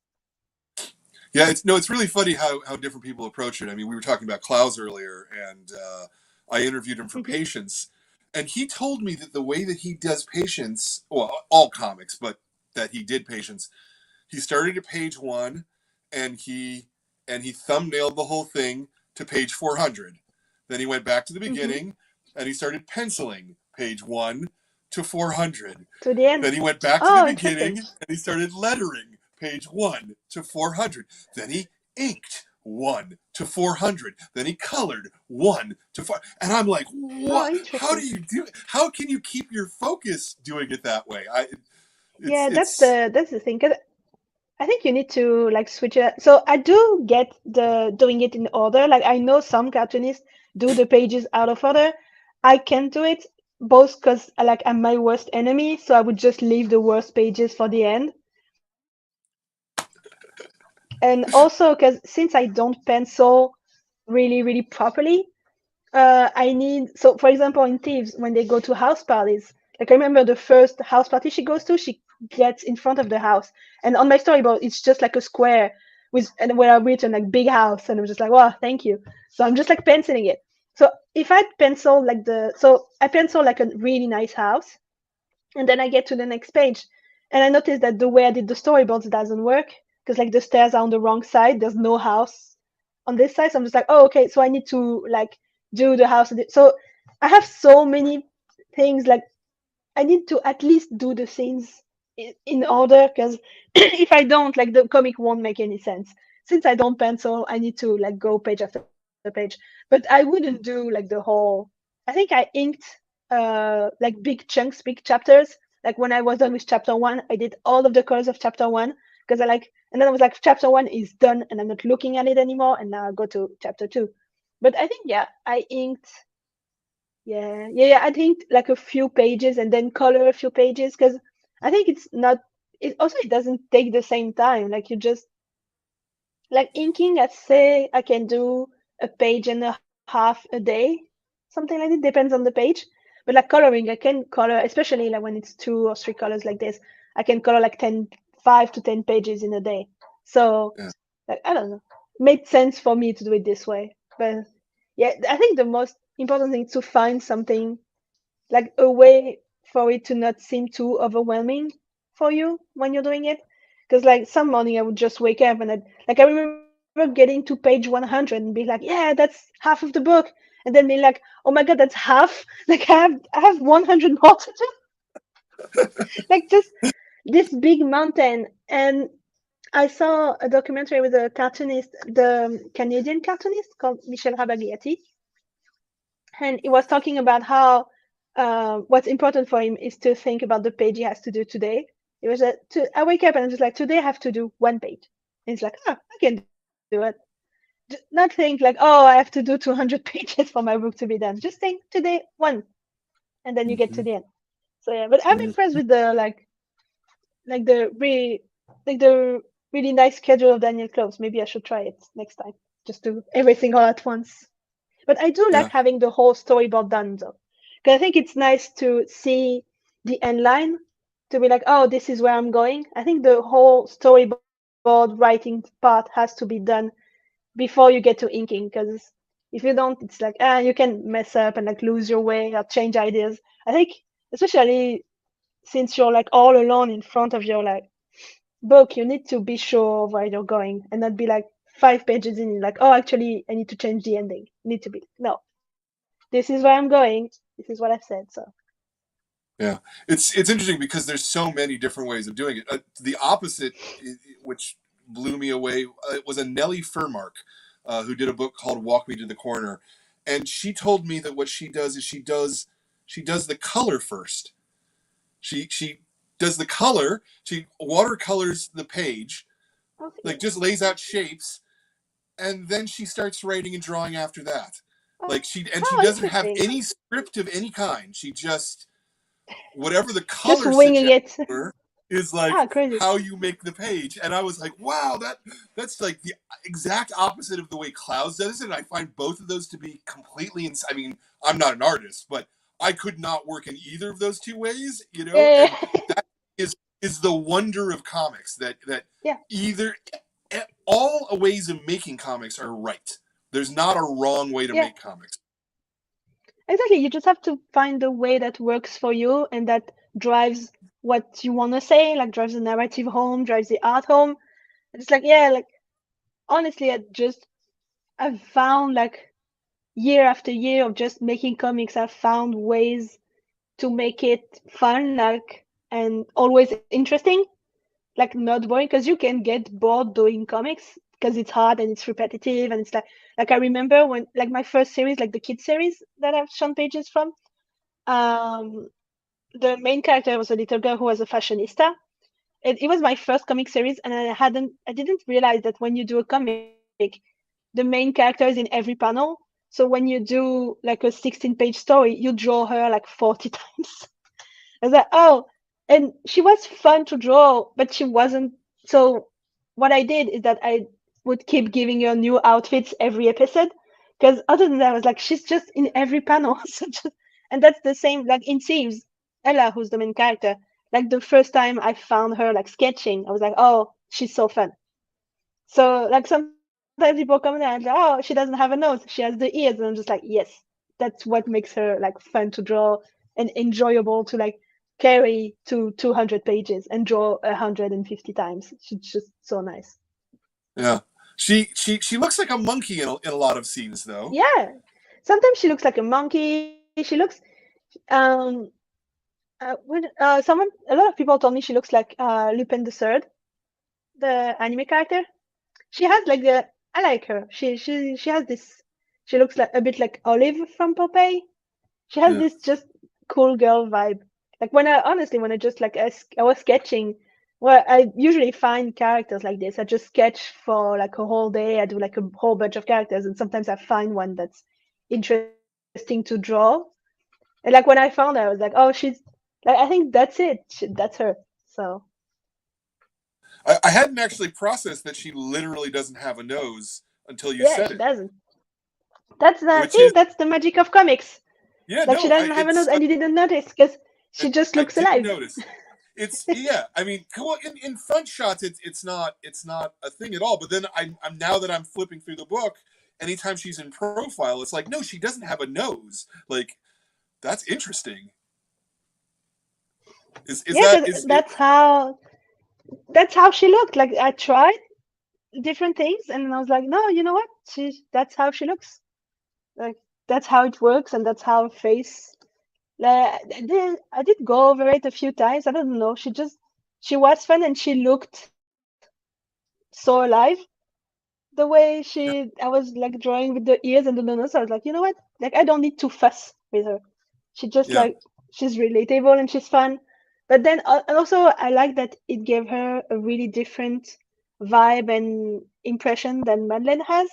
Yeah, it's really funny how different people approach it. I mean, we were talking about Klaus earlier, and I interviewed him for Hmm. Patience, and he told me that the way that he does Patience, well, all comics, but that he did Patience, he started at page one, and he thumbnailed the whole thing to page 400. Then he went back to the Hmm. beginning, and he started penciling page one to 400. To the end. Then he went back to the Oh, beginning interesting. and he started lettering page one to 400. Then he inked 1 to 400. Then he colored 1 to 4. And I'm like, Oh, what? How do interesting. you do? How can you keep your focus doing it that way? Yeah, It's that's the thing. 'Cause I think you need to like switch it. So I do get the doing it in order. Like I know some cartoonists do the pages out of order. I can't do it both because like I'm my worst enemy, so I would just leave the worst pages for the end. And also because since I don't pencil really properly, I need so for example in Thieves when they go to house parties, like I remember the first house party she goes to, she gets in front of the house, and on my storyboard it's just like a square with and where I've written like big house, and I'm just like, wow, thank you. So I'm just like penciling it. So if I pencil like I pencil like a really nice house, and then I get to the next page, and I notice that the way I did the storyboards doesn't work because like the stairs are on the wrong side. There's no house on this side, so I'm just like, oh, okay. So I need to like do the house. So I have so many things. Like I need to at least do the scenes in order because if I don't, like the comic won't make any sense. Since I don't pencil, I need to like go page after page. But I wouldn't do like the whole. I think I inked like big chunks, big chapters. Like when I was done with chapter one, I did all of the colors of chapter one because I like, and then I was like, chapter one is done, and I'm not looking at it anymore. And now I go to chapter two. But I think yeah, I inked yeah. I think like a few pages and then color a few pages because I think it's not. It also it doesn't take the same time. Like you just like inking. I'd say I can do a page and a half a day, something like it. Depends on the page. But like coloring, I can color, especially like when it's 2 or 3 colors like this. I can color like 5 to 10 pages in a day. So yeah. like I don't know, it made sense for me to do it this way. But yeah, I think the most important thing is to find something like a way for it to not seem too overwhelming for you when you're doing it. Because like some morning I would just wake up and like I remember getting to page 100 and be like, yeah, that's half of the book, and then being like, oh my god, that's half. Like I have 100 more to do. Like just this big mountain. And I saw a documentary with a cartoonist, the Canadian cartoonist called Michel Rabagliati, and he was talking about how what's important for him is to think about the page he has to do today. It was I wake up and I'm just like, today I have to do one page. And he's like, oh, I can do it. Not think like, oh, I have to do 200 pages for my book to be done. Just think today one, and then you get to the Hmm. end. So yeah, but I'm Yeah. impressed with the like the really nice schedule of Daniel Close. Maybe I should try it next time. Just do everything all at once. But I do like Yeah. having the whole storyboard done though, because I think it's nice to see the end line, to be like, oh, this is where I'm going. I think the whole storyboard writing part has to be done before you get to inking, because if you don't, it's like you can mess up and like lose your way or change ideas. I think especially since you're like all alone in front of your like book, you need to be sure of where you're going and not be like 5 pages in, like, oh, actually, I need to change the ending. You need to be, no, this is where I'm going. This is what I've said. So, Yeah, it's interesting because there's so many different ways of doing it. The opposite, which blew me away, it was a Nellie Furmark, who did a book called "Walk Me to the Corner," and she told me that what she does is she does the color first. She does the color. She watercolors the page, like okay. just lays out shapes, and then she starts writing and drawing after that. Like she Oh, doesn't have interesting. any script of any kind. She just whatever the Just color winging suggests it. is like Crazy. how you make the page. And I was like, wow, that's like the exact opposite of the way Clouds does it. And I find both of those to be completely I mean, I'm not an artist, but I could not work in either of those two ways, and Yeah, that is the wonder of comics, that yeah, either all ways of making comics are right. There's not a wrong way to yeah. make comics. Exactly. You just have to find the way that works for you and that drives what you want to say, like drives the narrative home, drives the art home. It's like, yeah, like honestly, I've found like year after year of just making comics, I've found ways to make it fun, like, and always interesting, like not boring, because you can get bored doing comics because it's hard and it's repetitive, and it's like I remember when like my first series, like the kids series that I've shown pages from, um, the main character was a little girl who was a fashionista. It was my first comic series, and I didn't realize that when you do a comic, the main character is in every panel. So when you do like a 16-page story, you draw her like 40 times. I was like, oh, and she was fun to draw, but she wasn't. So what I did is that I would keep giving her new outfits every episode, because other than that, I was like, she's just in every panel. So just, and that's the same like in Thieves, Ella, who's the main character. Like the first time I found her like sketching, I was like, oh, she's so fun. So like sometimes people come in and like, oh, she doesn't have a nose, she has the ears, and I'm just like, yes, that's what makes her like fun to draw and enjoyable to like carry to 200 pages and draw 150 times. She's just so nice. Yeah. She looks like a monkey in a lot of scenes though. Yeah, sometimes she looks like a monkey. She looks um a lot of people told me she looks like Lupin the Third, the anime character. She has like the I like her. She has this. She looks like a bit like Olive from Popeye. She has Yeah. this just cool girl vibe. Like when I honestly when I just like I was sketching, well I usually find characters like this. I just sketch for like a whole day. I do like a whole bunch of characters, and sometimes I find one that's interesting to draw. And like when I found her, I was like, oh, she's like I think that's it. That's her. So I hadn't actually processed that she literally doesn't have a nose until you yeah, said she it, doesn't. That's the which see. is That's the magic of comics. yeah, Like she no, I doesn't have a nose, it's and you didn't notice because she just I looks didn't alive. notice. It's yeah. I mean, cool. In front shots, it's not a thing at all. But then I'm now that I'm flipping through the book, anytime she's in profile, it's like no, she doesn't have a nose. Like that's interesting. Is Yeah, that because is it? that's how she looked. Like I tried different things, and I was like, no, you know what? That's how she looks. Like that's how it works, and that's how her face. Like I did go over it a few times. I don't know. She was fun, and she looked so alive. The way I was like drawing with the ears and the nose. I was like, you know what? Like I don't need to fuss with her. She just Yeah, like she's relatable and she's fun. But then and also I like that it gave her a really different vibe and impression than Madeleine has,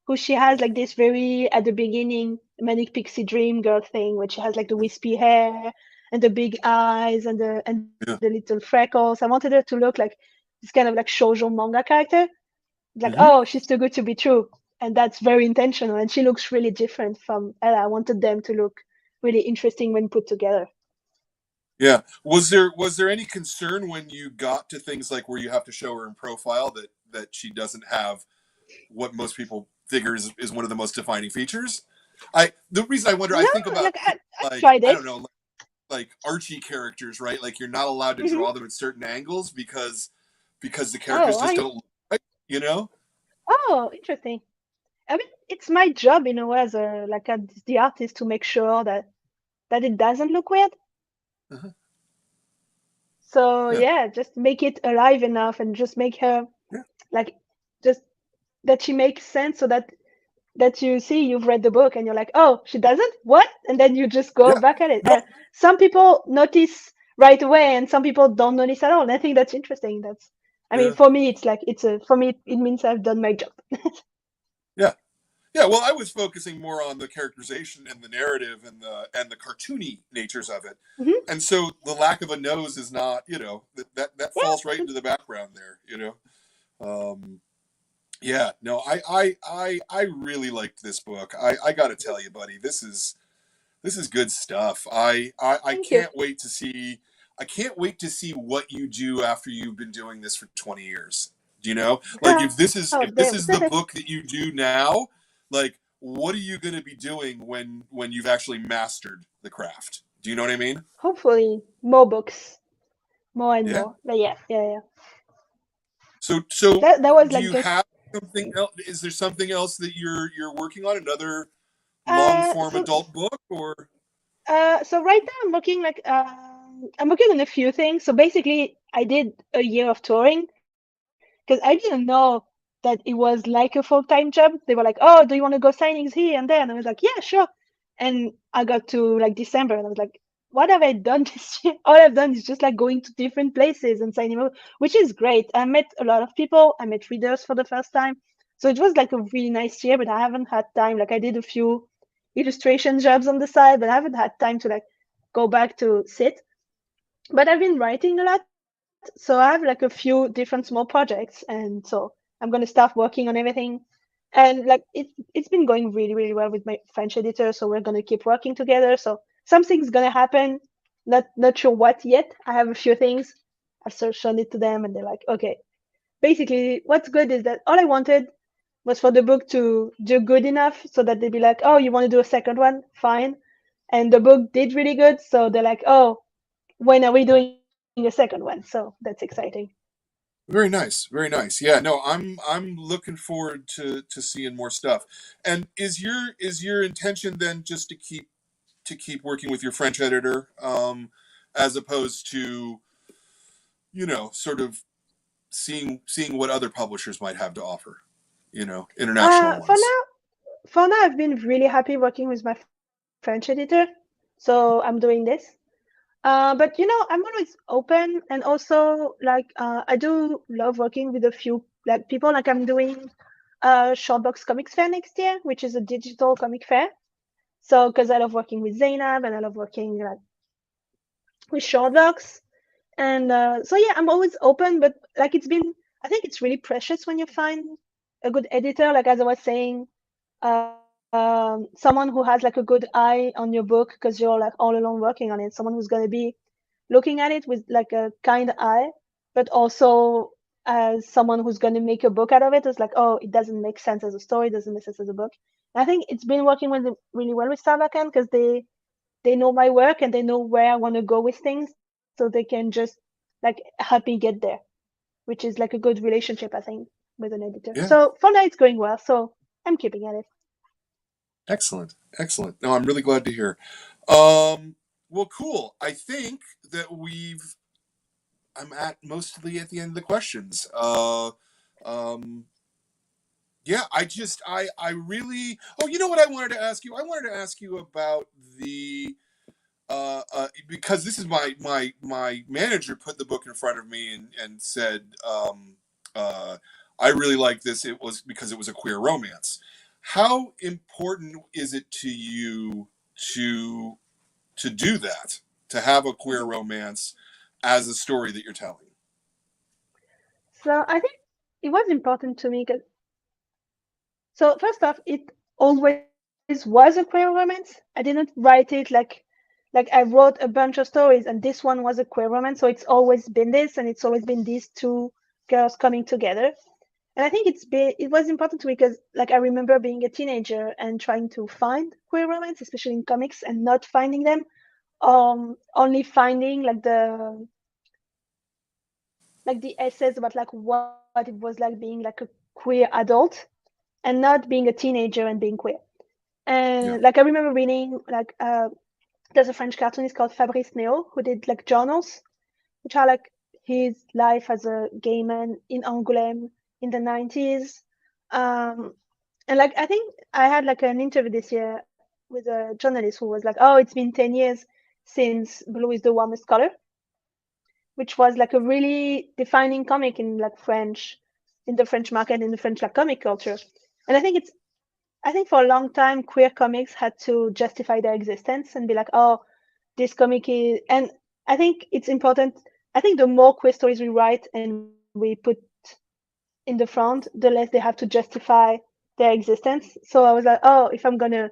who she has like this very at the beginning manic pixie dream girl thing, where she has like the wispy hair and the big eyes and the yeah. little freckles. I wanted her to look like this kind of like shoujo manga character, like, Hmm. oh, she's too good to be true. And that's very intentional. And she looks really different from Ella. I wanted them to look really interesting when put together. Yeah. Was there any concern when you got to things like where you have to show her in profile that she doesn't have what most people figure is one of the most defining features? The reason I wonder, I No, think about like things I like tried I it. don't know, like Archie characters, right? Like you're not allowed to Hmm. draw them at certain angles because the characters Oh, just I don't look right, you know? oh, interesting. I mean, it's my job in a way as a like as the artist to make sure that it doesn't look weird. Uh-huh. So Yeah, yeah, just make it alive enough and just make her yeah, like just that she makes sense so that you see you've read the book and you're like, oh, she doesn't? What? And then you just go yeah. back at it. No, Some people notice right away and some people don't notice at all. And I think that's interesting. I mean, yeah, for me, it's like, for me, it means I've done my job. yeah. Yeah, well, I was focusing more on the characterization and the narrative and the cartoony natures of it, Hmm. and so the lack of a nose is not, that Yeah. falls right into the background there, Um, yeah, no, I really liked this book. I got to tell you, buddy, this is good stuff. I Thank you. can't wait to see. I can't wait to see what you do after you've been doing this for 20 years. Do you know? Like Oh, if this damn. is the book that you do now, like what are you going to be doing when you've actually mastered the craft? Do you know what I mean? Hopefully, more books, more and Yeah. more. But yeah, yeah, yeah. So That was do like you just, have something else? Is there something else that you're working on? Another long form so, adult book or so right now I'm working on a few things. So basically, I did a year of touring because I didn't know. that it was like a full-time job. They were like, "Oh, do you want to go signings here and there?" And I was like, "Yeah, sure." And I got to like December, and I was like, "What have I done this year? All I've done is just like going to different places and signing up, which is great. I met a lot of people. I met readers for the first time, so it was like a really nice year. But I haven't had time. Like I did a few illustration jobs on the side, but I haven't had time to like go back to sit. But I've been writing a lot, so I have like a few different small projects, and so I'm gonna start working on everything. And like it's been going really, really well with my French editor, so we're gonna keep working together. So something's gonna happen. Not sure what yet. I have a few things. I've shown it to them, and they're like, okay. Basically, what's good is that all I wanted was for the book to do good enough so that they'd be like, oh, you want to do a second one? Fine. And the book did really good, so they're like, oh, when are we doing a second one? So that's exciting. Very nice, very nice. Yeah, no, I'm looking forward to seeing more stuff. And is your intention then just to keep working with your French editor, as opposed to, sort of seeing what other publishers might have to offer, international For ones. now, I've been really happy working with my French editor, so I'm doing this. But I'm always open, and also like I do love working with a few like people. Like I'm doing Shortbox Comics Fair next year, which is a digital comic fair. So because I love working with Zainab and I love working like with Shortbox, and so yeah, I'm always open. But like I think it's really precious when you find a good editor. Like as I was saying, someone who has like a good eye on your book because you're like all alone working on it. Someone who's gonna be looking at it with like a kind eye, but also as someone who's going to make a book out of it. It's like, oh, it doesn't make sense as a story, it doesn't make sense as a book. And I think it's been working with really well with Savacan because they know my work and they know where I want to go with things, so they can just like help me get there, which is like a good relationship, I think, with an editor. Yeah, So for now, it's going well. So I'm keeping at it. excellent, excellent. No, I'm really glad to hear. Well, cool. I think that I'm at mostly at the end of the questions. Um, yeah, I really. Oh, you know what I wanted to ask you? I wanted to ask you about the because this is my manager put the book in front of me and said, uh, I really like this. It was because it was a queer romance. How important is it to you to to do that, to have a queer Mhm. romance as a story that you're telling? So I think it was important to me because so first off, it always was a queer romance. I didn't write it like I wrote a bunch of stories and this one was a queer romance. So it's always been this and it's always been these two girls coming together. And I think it was important to me because like I remember being a teenager and trying to find queer romance, especially in comics, and not finding them. Only finding like the essays about like what it was like being like a queer adult and not being a teenager and being queer. Yeah, And like I remember reading like there's a French cartoonist called Fabrice Neo who did like journals, which are like his life as a gay man in Angoulême in the 90s. Um, and like I think I had like an interview this year with a journalist who was like, "Oh, it's been 10 years since Blue is the warmest color," which was like a really defining comic in like French, in the French market, in the French like comic culture. And I think for a long time, queer comics had to justify their existence and be like, oh, this comic is, and I think it's important. I think the more queer stories we write and we put in the front, the less they have to justify their existence. So I was like, oh, if I'm gonna, it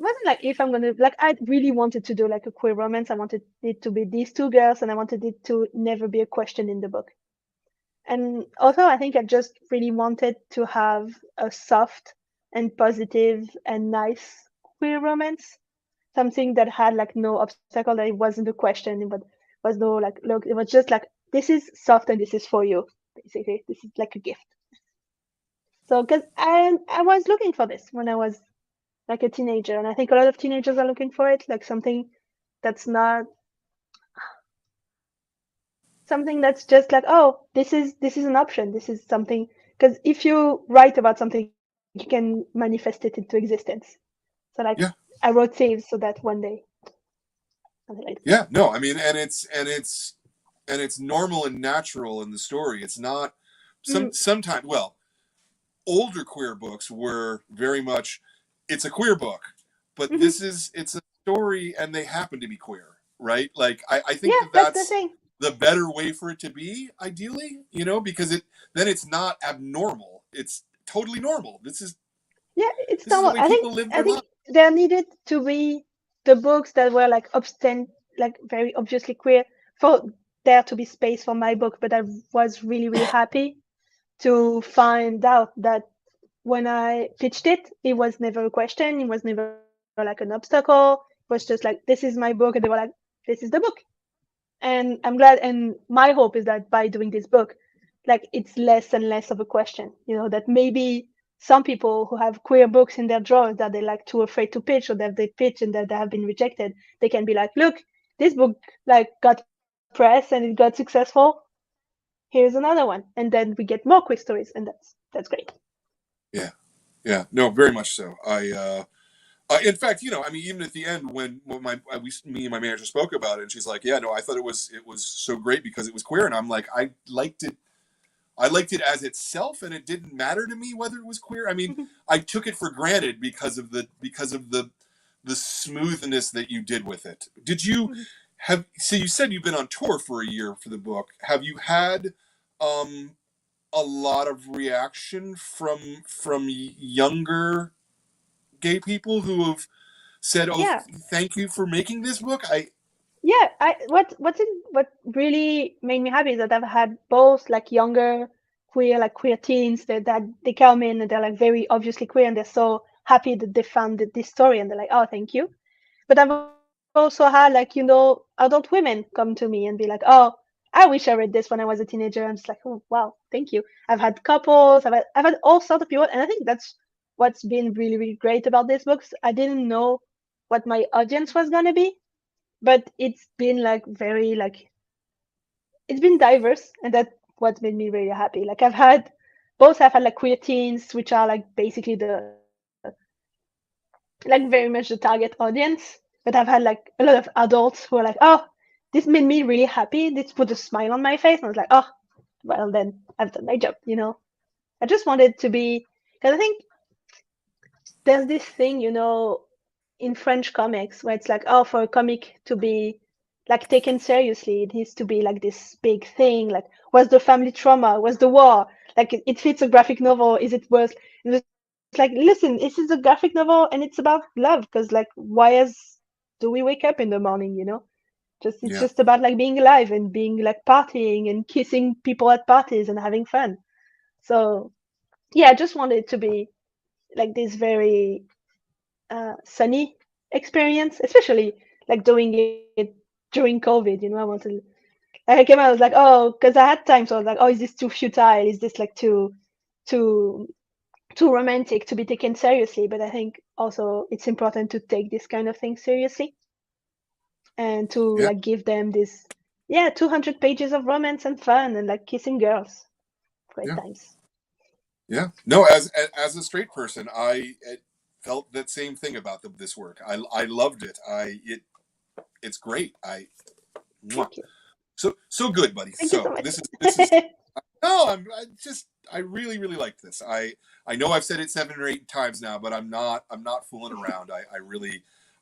wasn't like if I'm gonna, like, I really wanted to do like a queer romance. I wanted it to be these two girls and I wanted it to never be a question in the book. And also, I think I just really wanted to have a soft and positive and nice queer romance, something that had like no obstacle, that it wasn't a question, but was no like look, it was just like this is soft and this is for you, basically. This is like a gift. So, because I was looking for this when I was like a teenager, and I think a lot of teenagers are looking for it, like something that's not something that's just like, oh, this is an option. This is something, because if you write about something, you can manifest it into existence. So like, Yeah, I wrote Thieves so that one day, something like that. yeah. No, I mean, and it's normal and natural in the story. It's not Mm, sometimes. Well, older queer books were very much it's a queer book, but hmm. it's a story and they happen to be queer, right? Like I think Yeah, that that's the that's thing. the better way for it to be, ideally, because then it's not abnormal. It's totally normal. Yeah, it's This is the normal. way I think people live I their think lives. there needed to be the books that were like like very obviously queer, for there to be space for my book. But I was really, really happy to find out that when I pitched it, it was never a question. It was never like an obstacle. It was just like, this is my book. And they were like, this is the book. And I'm glad. And my hope is that by doing this book, like, it's less and less of a question, that maybe some people who have queer books in their drawers that they're like too afraid to pitch, or that they pitch and that they have been rejected, they can be like, look, this book like got press and it got successful. Here's another one. And then we get more queer stories, and that's great. Yeah, yeah, no, very much so. In fact, I mean, even at the end when me and my manager spoke about it, and she's like, "Yeah, no, I thought it was so great because it was queer," and I'm like, I liked it as itself, and it didn't matter to me whether it was queer. I mean, I took it for granted because of the smoothness that you did with it. Did you have? So you said you've been on tour for a year for the book. Have you had um, a lot of reaction from younger gay people who have said, "Oh, Yeah. thank you for making this book"? I Yeah, what really made me happy is that I've had both like younger queer teens that they come in and they're like very obviously queer, and they're so happy that they found this story, and they're like, oh, thank you. But I've also had like, adult women come to me and be like, oh, I wish I read this when I was a teenager. I'm just like, oh, wow, thank you. I've had couples, I've had all sorts of people, and I think that's what's been really, really great about these books. I didn't know what my audience was gonna be, but it's been like very like, it's been diverse, and that's what made me really happy. Like, I've had like queer teens, which are like basically the like very much the target audience, but I've had like a lot of adults who are like, oh, this made me really happy, this put a smile on my face, and I was like, oh, well, then I've done my job. I just wanted to be, because I think there's this thing, in French comics where it's like, oh, for a comic to be like taken seriously, it needs to be like this big thing. Like, what's the family trauma? What's the war? Like, it fits a graphic novel. Is it worth? And it's like, listen, this is a graphic novel and it's about love. Because like, do we wake up in the morning? It's yeah, just about like being alive and being like partying and kissing people at parties and having fun. So yeah, I just wanted it to be like this very sunny experience, especially like doing it during COVID. I wanted, like, I came out, I was like, oh, because I had times where I was like, oh, is this too futile? Is this like too too romantic to be taken seriously? But I think also it's important to take this kind of thing seriously and to yeah, like give them this, yeah, 200 pages of romance and fun and like kissing girls. Great yeah. times. Yeah. No, as a straight person, I felt that same thing about this work. I loved it. It's great. Mwah. Thank you. So good, buddy. Thank you so So much. this is no, I really really liked this. I know I've said it 7 or 8 times now, but I'm not fooling around. I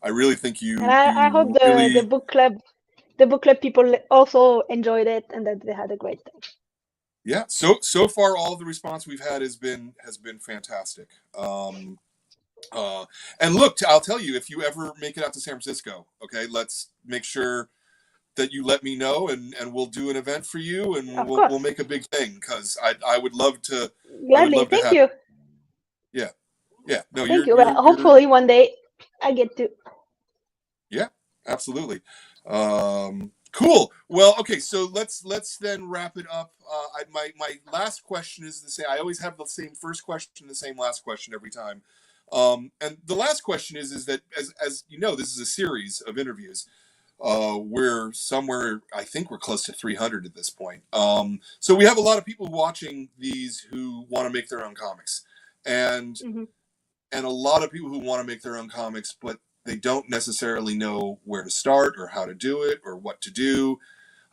really think And you I hope you the really book club people also enjoyed it and that they had a great time. yeah. So far all the response we've had has been fantastic. Uh, and look, I'll tell you, if you ever make it out to San Francisco, okay, let's make sure that you let me know, and we'll do an event for you, and Of we'll course. make a big thing because I would love to. I would Gladly. love to Thank have. you. Yeah, yeah. No, Thank you're you. Well, you're you're hopefully one day I get to. yeah, absolutely. Cool. Well, okay. So let's then wrap it up. My last question is the same. I always have the same first question, the same last question every time. And the last question is that as you know, this is a series of interviews. We're somewhere, I think we're close to 300 at this point. So we have a lot of people watching these who want to make their own comics, and Hmm. and a lot of people who want to make their own comics, but they don't necessarily know where to start or how to do it or what to do.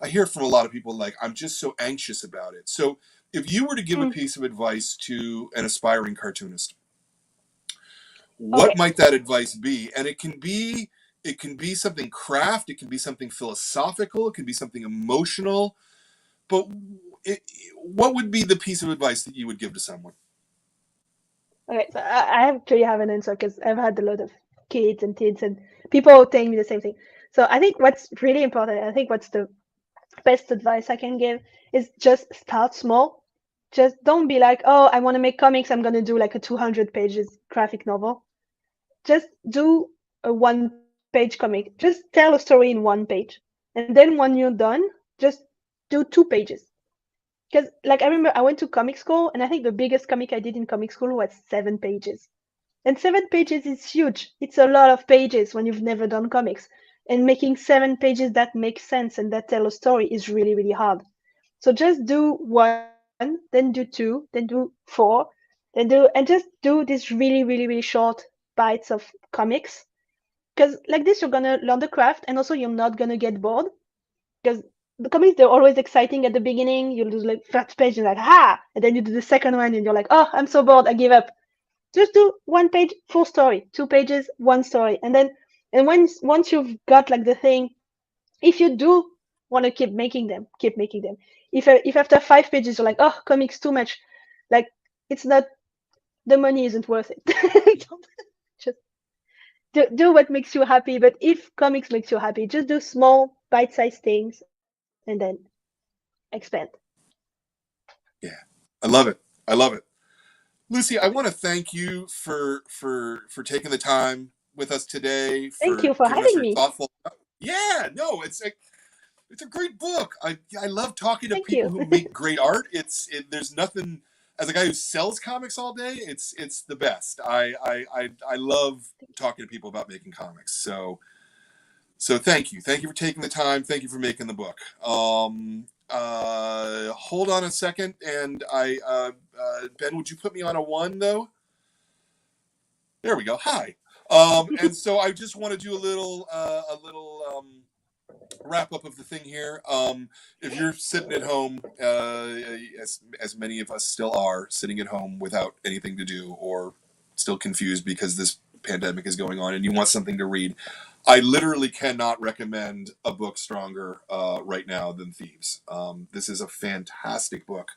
I hear from a lot of people like, I'm just so anxious about it. So if you were to give a Mm. piece of advice to an aspiring cartoonist, what Okay. might that advice be? And it can be something craft, it can be something philosophical, it can be something emotional, but it, what would be the piece of advice that you would give to someone? Okay. So I actually have an answer because I've had a lot of kids and teens and people telling me the same thing. So I think what's really important, I think what's the best advice I can give is just start small. Just don't be like, oh, I want to make comics. I'm going to do like a 200 pages graphic novel. Just do a one page comic. Just tell a story in one page. And then when you're done, just do 2 pages. Because, like, I remember I went to comic school, and I think the biggest comic I did in comic school was 7 pages. And 7 pages is huge. It's a lot of pages when you've never done comics. And making 7 pages that make sense and that tell a story is really, really hard. So just do one, then do two, then do four, and just do these really, really, really short bites of comics. Because like this, you're gonna learn the craft, and also you're not gonna get bored. Because the comics, they're always exciting at the beginning. You'll do like first page, and you're like, ha! And then you do the second one, and you're like, oh, I'm so bored, I give up. Just do one page, full story, 2 pages, one story, and then and once you've got like the thing, if you do want to keep making them, keep making them. If after 5 pages you're like, oh, comics too much, like it's not, the money isn't worth it. Just do what makes you happy. But if comics makes you happy, just do small bite-sized things and then expand. Yeah, I love it. I love it. Lucy, I want to thank you for taking the time with us today, Thank for you for giving us having your me. thoughtful. Yeah, no, it's a great book. I love talking to Thank people you. who make great art. There's nothing, as a guy who sells comics all day. It's the best. I love talking to people about making comics. So thank you for taking the time. Thank you for making the book. Hold on a second, and Ben, would you put me on a one though? There we go. Hi. And so I just want to do a little wrap up of the thing here. If you're sitting at home, as many of us still are, sitting at home without anything to do or still confused because this pandemic is going on, and you want something to read, I literally cannot recommend a book stronger right now than Thieves. This is a fantastic book.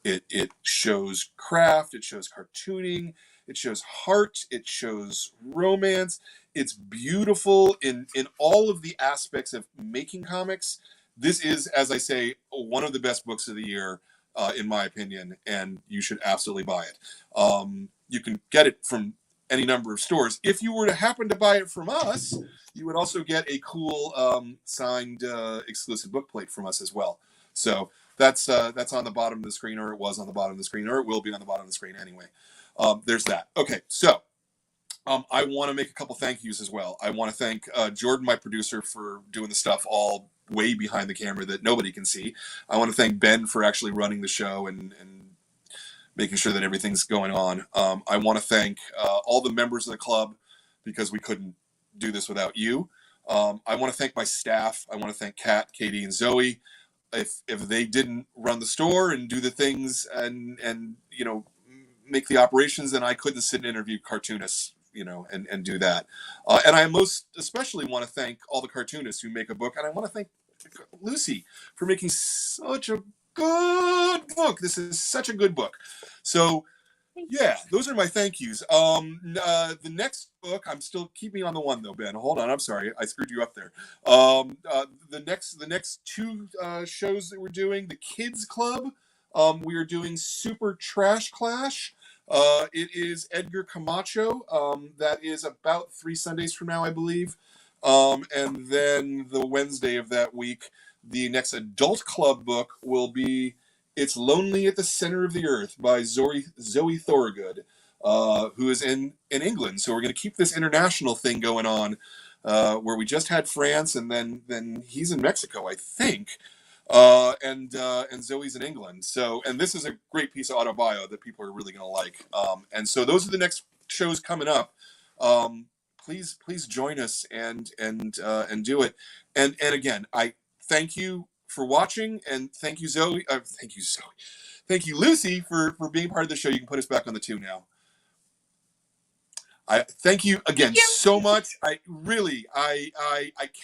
It shows craft, it shows cartooning, it shows heart, it shows romance. It's beautiful in all of the aspects of making comics. This is, as I say, one of the best books of the year, in my opinion, and you should absolutely buy it. You can get it from any number of stores. If you were to happen to buy it from us, you would also get a cool signed exclusive book plate from us as well. So that's on the bottom of the screen, or it was on the bottom of the screen, or it will be on the bottom of the screen anyway. There's that. Okay, so I want to make a couple thank yous as well. I want to thank Jordan, my producer, for doing the stuff all way behind the camera that nobody can see. I want to thank Ben for actually running the show and making sure that everything's going on. I want to thank all the members of the club because we couldn't do this without you. I want to thank my staff. I want to thank Kat, Katie, and Zoe. If they didn't run the store and do the things and make the operations, then I couldn't sit and interview cartoonists, and do that. And I most especially want to thank all the cartoonists who make a book, and I want to thank Lucy for making such a good book. This is such a good book. So Thank you. yeah, those are my thank yous. The next book, I'm still keeping on the one though, Ben. Hold on, I'm sorry, I screwed you up there. The next two shows that we're doing, the Kids Club. We are doing Super Trash Clash. It is Edgar Camacho. That is about 3 Sundays from now, I believe. And then the Wednesday of that week, the next adult club book will be It's Lonely at the Center of the Earth by Zoe Thorogood, who is in England. So we're going to keep this international thing going on where we just had France, and then he's in Mexico, I think, and Zoe's in England. So, and this is a great piece of autobio that people are really going to like. And so those are the next shows coming up. Please join us and do it. And again, I thank you for watching, and thank you Zoe. Thank you Lucie for being part of the show. You can put us back on the 2 now. I thank you again so much. I really, I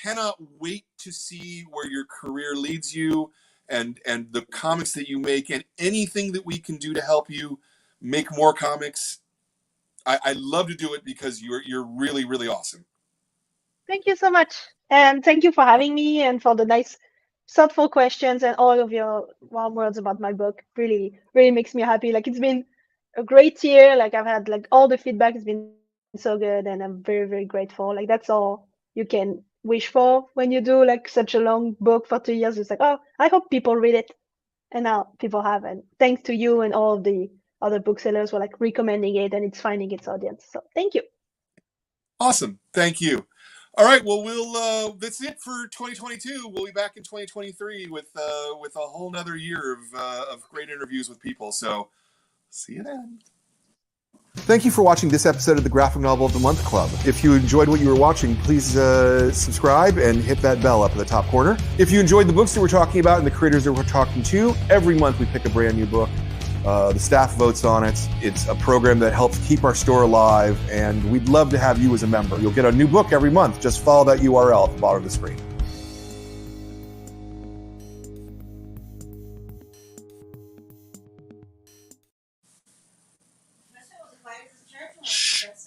cannot wait to see where your career leads you, and the comics that you make, and anything that we can do to help you make more comics. I love to do it because you're really, really awesome. Thank you so much. And thank you for having me and for the nice, thoughtful questions and all of your warm words about my book. Really, really makes me happy. Like, it's been a great year. Like, I've had like all the feedback has been so good, and I'm very, very grateful. Like, that's all you can wish for when you do like such a long book for 2 years. It's like, oh, I hope people read it. And now people have. And thanks to you and all of the other booksellers who are like recommending it, and it's finding its audience. So thank you. Awesome. Thank you. All right. Well, that's it for 2022. We'll be back in 2023 with a whole nother year of great interviews with people. So see you then. Thank you for watching this episode of the Graphic Novel of the Month Club. If you enjoyed what you were watching, please subscribe and hit that bell up in the top corner. If you enjoyed the books that we're talking about and the creators that we're talking to, every month we pick a brand new book. The staff votes on it. It's a program that helps keep our store alive, and we'd love to have you as a member. You'll get a new book every month. Just follow that URL at the bottom of the screen.